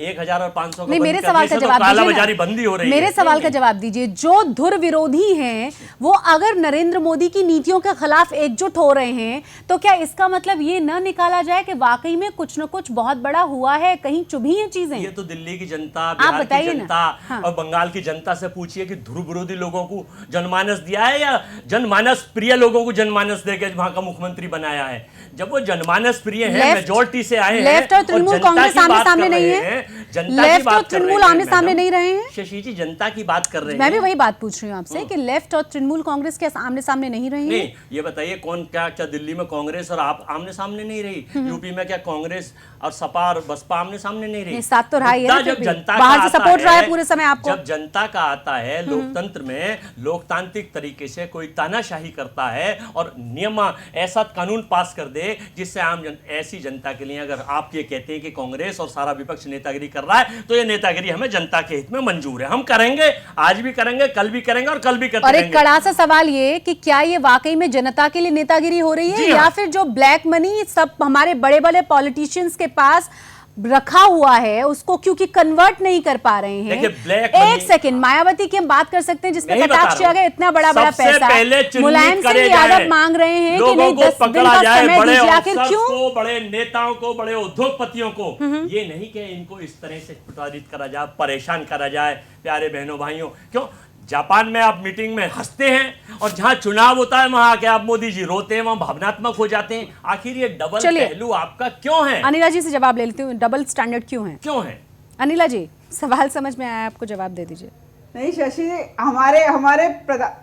1000 और 500 नहीं, मेरे सवाल का जवाब कालाबाजारी बंदी हो रही है। मेरे सवाल का जवाब दीजिए, जो धुर विरोधी हैं वो अगर नरेंद्र मोदी की नीतियों के खिलाफ एकजुट हो रहे हैं तो क्या इसका मतलब ये न निकाला जाए कि वाकई में कुछ न कुछ बहुत बड़ा हुआ है, कहीं चुभी हैं चीजें? ये तो दिल्ली की जनता, बिहार की जनता हाँ। और बंगाल की जनता से पूछिए कि ध्रुव विरोधी लोगों को जनमानस दिया है या जनमानस प्रिय लोगों को जनमानस देकर वहां का मुख्यमंत्री बनाया है? जब वो जनमानस प्रिय है, मेजोरिटी से आए हैं, लेफ्ट और तृणमूल कांग्रेस आमने सामने नहीं है, लेफ्ट और तृणमूल आमने सामने नहीं रहे हैं। शशि जी, जनता की बात कर रहे हैं। मैं भी वही बात पूछ रही हूँ आपसे कि लेफ्ट और तृणमूल कांग्रेस के आमने सामने नहीं रही नहीं, है। ये बताइए कौन क्या दिल्ली में कांग्रेस और आप आमने सामने नहीं रही? यूपी में क्या कांग्रेस और सपा और बसपा आमने सामने नहीं रही? साथ तो रहा ही है, जब जनता बाहर से सपोर्ट रहा है पूरे समय आपको। जब जनता का आता है लोकतंत्र में, लोकतांत्रिक तरीके से कोई तानाशाही करता है और नियम ऐसा कानून पास कर दे जिससे आम ऐसी जनता के लिए, अगर आप ये कहते हैं कि कांग्रेस और सारा विपक्ष नेतागिरी कर रहा है तो ये नेतागिरी हमें जनता के हित में मंजूर है। हम करेंगे, आज भी करेंगे, कल भी करेंगे और कल भी करते रहेंगे। और एक कड़ा सा सवाल ये कि क्या ये वाकई में जनता के लिए नेतागिरी हो रही है या फिर जो ब्लैक मनी सब हमारे बड़े बड़े पॉलिटिशियंस के पास रखा हुआ है उसको क्योंकि कन्वर्ट नहीं कर पा रहे हैं? एक सेकंड, मायावती की हम बात कर सकते हैं जिसमें कटाक्ष किया गया, इतना बड़ा बड़ा पैसा मुलायम सिंह यादव मांग रहे हैं कि नहीं 10 दिन का समय दीजिए। आखिर क्यों? बड़े नेताओं को, बड़े उद्योगपतियों को ये नहीं कि इनको इस तरह से प्रताड़ित करा जाए, परेशान करा जाए। प्यारे बहनों भाइयों, क्यों जापान में आप मीटिंग में हंसते हैं और जहां चुनाव होता है वहां आके आप मोदी जी रोते हैं, वहां भावनात्मक हो जाते हैं। आखिर ये डबल पहलू आपका क्यों है? अनिला जी से जवाब ले लेती हूँ, डबल स्टैंडर्ड क्यों है? अनिला जी, सवाल समझ में आया आपको, जवाब दे दीजिए। नहीं शशि जी, हमारे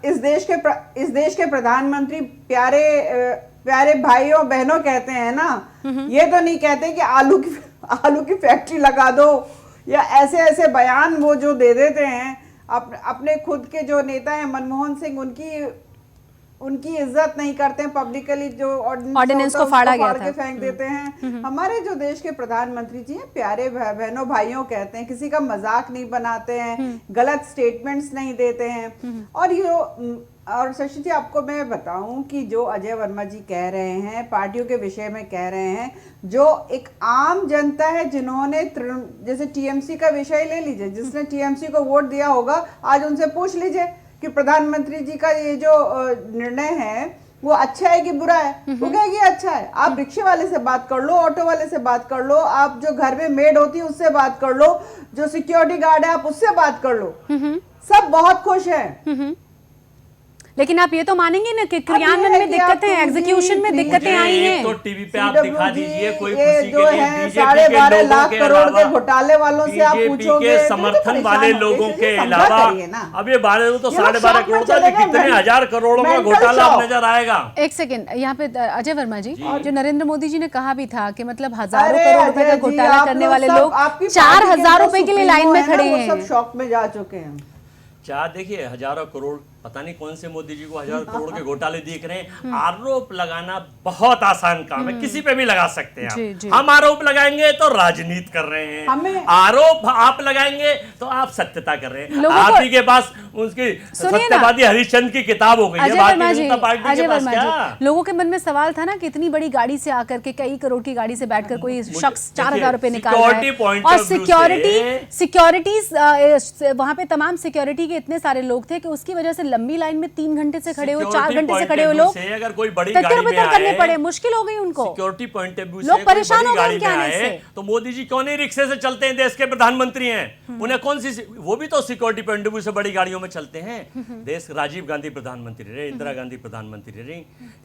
इस देश के प्रधानमंत्री प्यारे भाइयों बहनों कहते हैं ना, ये तो नहीं कहते कि आलू की फैक्ट्री लगा दो, या ऐसे ऐसे बयान वो जो दे देते हैं। अपने खुद के जो नेता हैं मनमोहन सिंह, उनकी इज्जत नहीं करते हैं, पब्लिकली जो ऑर्डिनेंस को फाड़ा गया था, फेंक देते हैं। हमारे जो देश के प्रधानमंत्री जी हैं प्यारे बहनों भाइयों कहते हैं, किसी का मजाक नहीं बनाते हैं, गलत स्टेटमेंट्स नहीं देते हैं। और शशि जी आपको मैं बताऊं कि जो अजय वर्मा जी कह रहे हैं, पार्टियों के विषय में कह रहे हैं, जो एक आम जनता है जिन्होंने जैसे टीएमसी का विषय ले लीजिए, जिसने टीएमसी को वोट दिया होगा, आज उनसे पूछ लीजिए कि प्रधानमंत्री जी का ये जो निर्णय है वो अच्छा है कि बुरा है, वो कहेगी अच्छा है। आप रिक्शे वाले से बात कर लो, ऑटो वाले से बात कर लो, आप जो घर में मेड होती है उससे बात कर लो, जो सिक्योरिटी गार्ड है आप उससे बात कर लो, सब बहुत खुश हैं। लेकिन आप ये तो मानेंगे ना कि क्रियान्वयन में दिक्कतें, एग्जीक्यूशन में दिक्कतें आई हैं। तो टीवी पे आप दिखा दीजिए कोई खुशी जो के लिए है बीजेपी के 12.5 लोगों लाख के करोड़ अलावा के घोटाले वालों से आप पूछोगे, के समर्थन वाले लोगों के अलावा अब ये 12 तो 12.5 करोड़ का कितने हजार करोड़ों का घोटाला नजर आएगा। एक सेकंड, यहाँ पे अजय वर्मा जी, जो नरेंद्र मोदी जी ने कहा भी था कि मतलब हजारों करोड़ रुपए का घोटाला करने वाले लोग 4,000 रुपए के लिए लाइन में खड़े हैं, सब शॉक में जा चुके हैं। क्या देखिए, हजारों करोड़, पता नहीं कौन से मोदी जी को हजारों करोड़ के घोटाले दिख रहे हैं। आरोप लगाना बहुत आसान काम है, किसी पे भी लगा सकते हैं। हम आरोप लगाएंगे तो राजनीति कर रहे हैं, आरोप आप लगाएंगे तो आप सत्यता कर रहे हैं। आप ही के पास उसकी सत्यवादी हरिश्चंद्र की किताब हो गई है भारतीय जनता पार्टी के पास। क्या लोगों के मन में सवाल था ना कि इतनी बड़ी गाड़ी से आकर के, कई करोड़ की गाड़ी से बैठकर कोई शख्स 4,000 रुपए निकाल रहा है, और सिक्योरिटीज वहां पे तमाम सिक्योरिटी के इतने सारे लोग थे कि उसकी वजह से लंबी लाइन में 3 घंटे से खड़े हुए, 4 घंटे से खड़े हुए लोग अगर कोई बड़ी गाड़ी में करने पड़े, मुश्किल हो गई उनको। सिक्योरिटी पॉइंट ऑफ व्यू से लोग परेशान हो गए उनके आने से। तो मोदी जी क्यों नहीं रिक्शे से चलते हैं? देश के प्रधानमंत्री हैं, उन्हें कौन सी, वो भी तो सिक्योरिटी पॉइंट ऑफ व्यू से बड़ी गाड़ियों में चलते हैं। देश राजीव गांधी प्रधानमंत्री रहे, इंदिरा गांधी प्रधानमंत्री रही,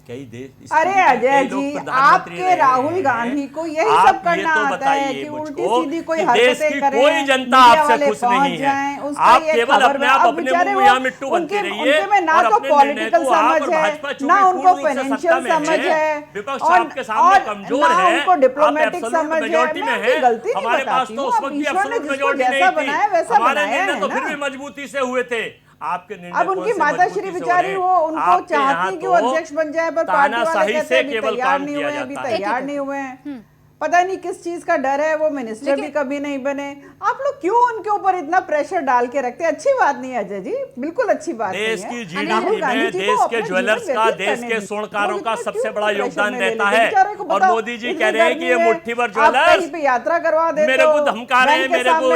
कई देश। अरे अजय जी, आपके राहुल गांधी को यही सब करना आता है कि उल्टी सीधी कोई हरकतें करें, कोई जनता आपसे खुश नहीं है। आप केवल अपने आप अपने मुंह मिट्टू बनते रहिए, उनमें ना तो पॉलिटिकल समझ है, ना उनको फाइनेंशियल समझ है, विपक्ष आपके सामने कमजोर है, उनको डिप्लोमेटिक समझ मेजॉरिटी में है। गलती नहीं हमारे पास तो उस वक्त भी एब्सोल्यूट मेजॉरिटी नहीं थी, हमारे निर्णय तो फिर भी मजबूती से हुए थे। आपके निर्णय अब उनकी माताश्री बेचारी वो उनको चाहती कि वो अध्यक्ष बन जाए, पर पार्टी वाले कहते हैं अभी तैयार नहीं हुए, अभी तैयार नहीं हुए हैं। पता नहीं किस चीज का डर है, वो मिनिस्टर भी कभी नहीं बने। आप लोग क्यों उनके ऊपर इतना प्रेशर डाल के रखते हैं? अच्छी बात नहीं है अजय जी, बिल्कुल अच्छी बात नहीं है। देश की जीडीपी में देश के ज्वेलर्स का, देश के स्वर्णकारों का सबसे बड़ा योगदान रहता है, और मोदी जी कह रहे हैं कि ये मुट्ठी भर ज्वेलर्स यात्रा करवा देते, मेरे को धमका रहे हैं, मेरे को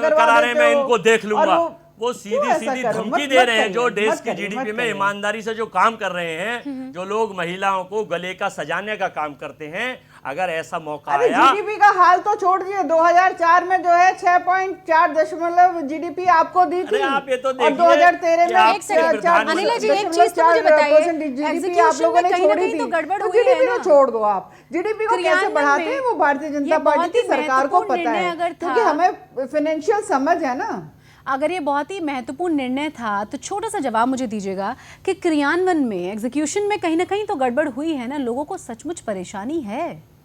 करा रहे हैं, मैं इनको देख लूंगा। वो सीधी सीधी धमकी दे रहे हैं। जो देश की जीडीपी में ईमानदारी से जो काम कर रहे हैं, जो लोग महिलाओं को गले का सजाने का काम करते हैं, अगर ऐसा मौका आया। जीडीपी का हाल तो छोड़ दिए, 2004 में जो है 6.4 जीडीपी आपको दी थी, आप ये तो और 2013 में एक सेकंड, अनिला जी एक चीज तो मुझे बताइए, जीडीपी आप लोगों ने छोड़ी थी, तो गड़बड़ हुई जीडीपी है को ना। छोड़ दो आप, जीडीपी को कैसे बढ़ाते हैं वो भारतीय जनता पार्टी की सरकार को पता है, क्योंकि हमें फाइनेंशियल समझ है ना। अगर ये बहुत ही महत्वपूर्ण निर्णय था तो छोटा सा जवाब मुझे दीजिएगा कि क्रियान्वयन में, एग्जीक्यूशन में कहीं ना कहीं तो गड़बड़ हुई है ना, लोगों को सचमुच परेशानी है।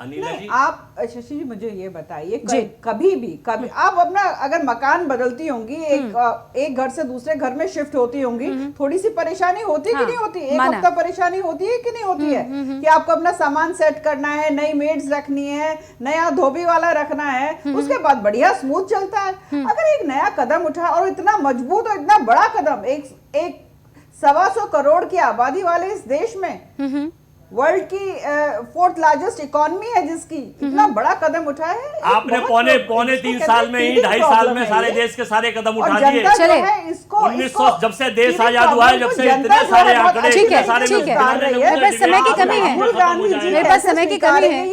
नहीं, आप शशि जी मुझे ये बताइए, कभी आप अपना अगर मकान बदलती होंगी, एक घर से दूसरे घर में शिफ्ट होती होंगी, थोड़ी सी परेशानी होती है कि नहीं होती? एक हफ्ता परेशानी होती है कि नहीं होती है कि आपको अपना सामान सेट करना है, नई मेड्स रखनी है, नया धोबी वाला रखना है, उसके बाद बढ़िया स्मूथ चलता है। अगर एक नया कदम उठा, और इतना मजबूत और इतना बड़ा कदम, एक 125 करोड़ की आबादी वाले इस देश में वर्ल्ड की 4th लार्जेस्ट इकोनॉमी है जिसकी इतना बड़ा कदम उठाया है। आपने पौने 3 साल में ही 2.5 साल में सारे देश के सारे कदम उठा दिए। चले 1900 जब से देश आजाद हुआ है, जब से इतने सारे आंकड़े, ठीक है, सारे ठीक है। मेरे पास समय की कमी है, मेरे पास समय की कमी है।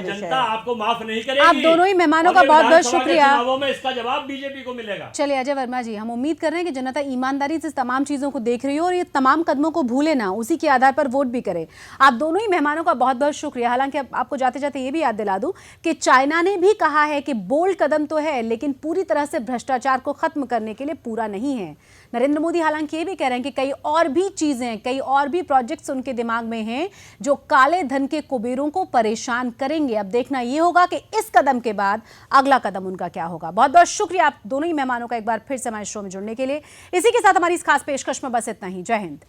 जनता आपको माफ नहीं करेगी। आप दोनों ही मेहमानों का बहुत बहुत शुक्रिया। चुनावों में इसका जवाब बीजेपी को मिलेगा। चलिए अजय वर्मा जी, हम उम्मीद कर रहे हैं कि जनता ईमानदारी से तमाम चीजों को देख रही हो और ये तमाम कदमों को भूले ना, उसी के आधार पर वोट भी करे। आप दोनों ही मेहमानों का बहुत बहुत शुक्रिया। हालांकि आपको जाते जाते ये भी याद दिला दूं कि चाइना ने भी कहा है कि बोल्ड कदम तो है लेकिन पूरी तरह से भ्रष्टाचार को खत्म करने के लिए पूरा नहीं है। नरेंद्र मोदी हालांकि ये भी कह रहे हैं कि कई और भी चीजें, कई और भी प्रोजेक्ट्स उनके दिमाग में हैं जो काले धन के कुबेरों को परेशान करेंगे। अब देखना ये होगा कि इस कदम के बाद अगला कदम उनका क्या होगा। बहुत बहुत शुक्रिया आप दोनों ही मेहमानों का एक बार फिर से हमारे शो में जुड़ने के लिए। इसी के साथ हमारी इस खास पेशकश में बस इतना ही। जय हिंद।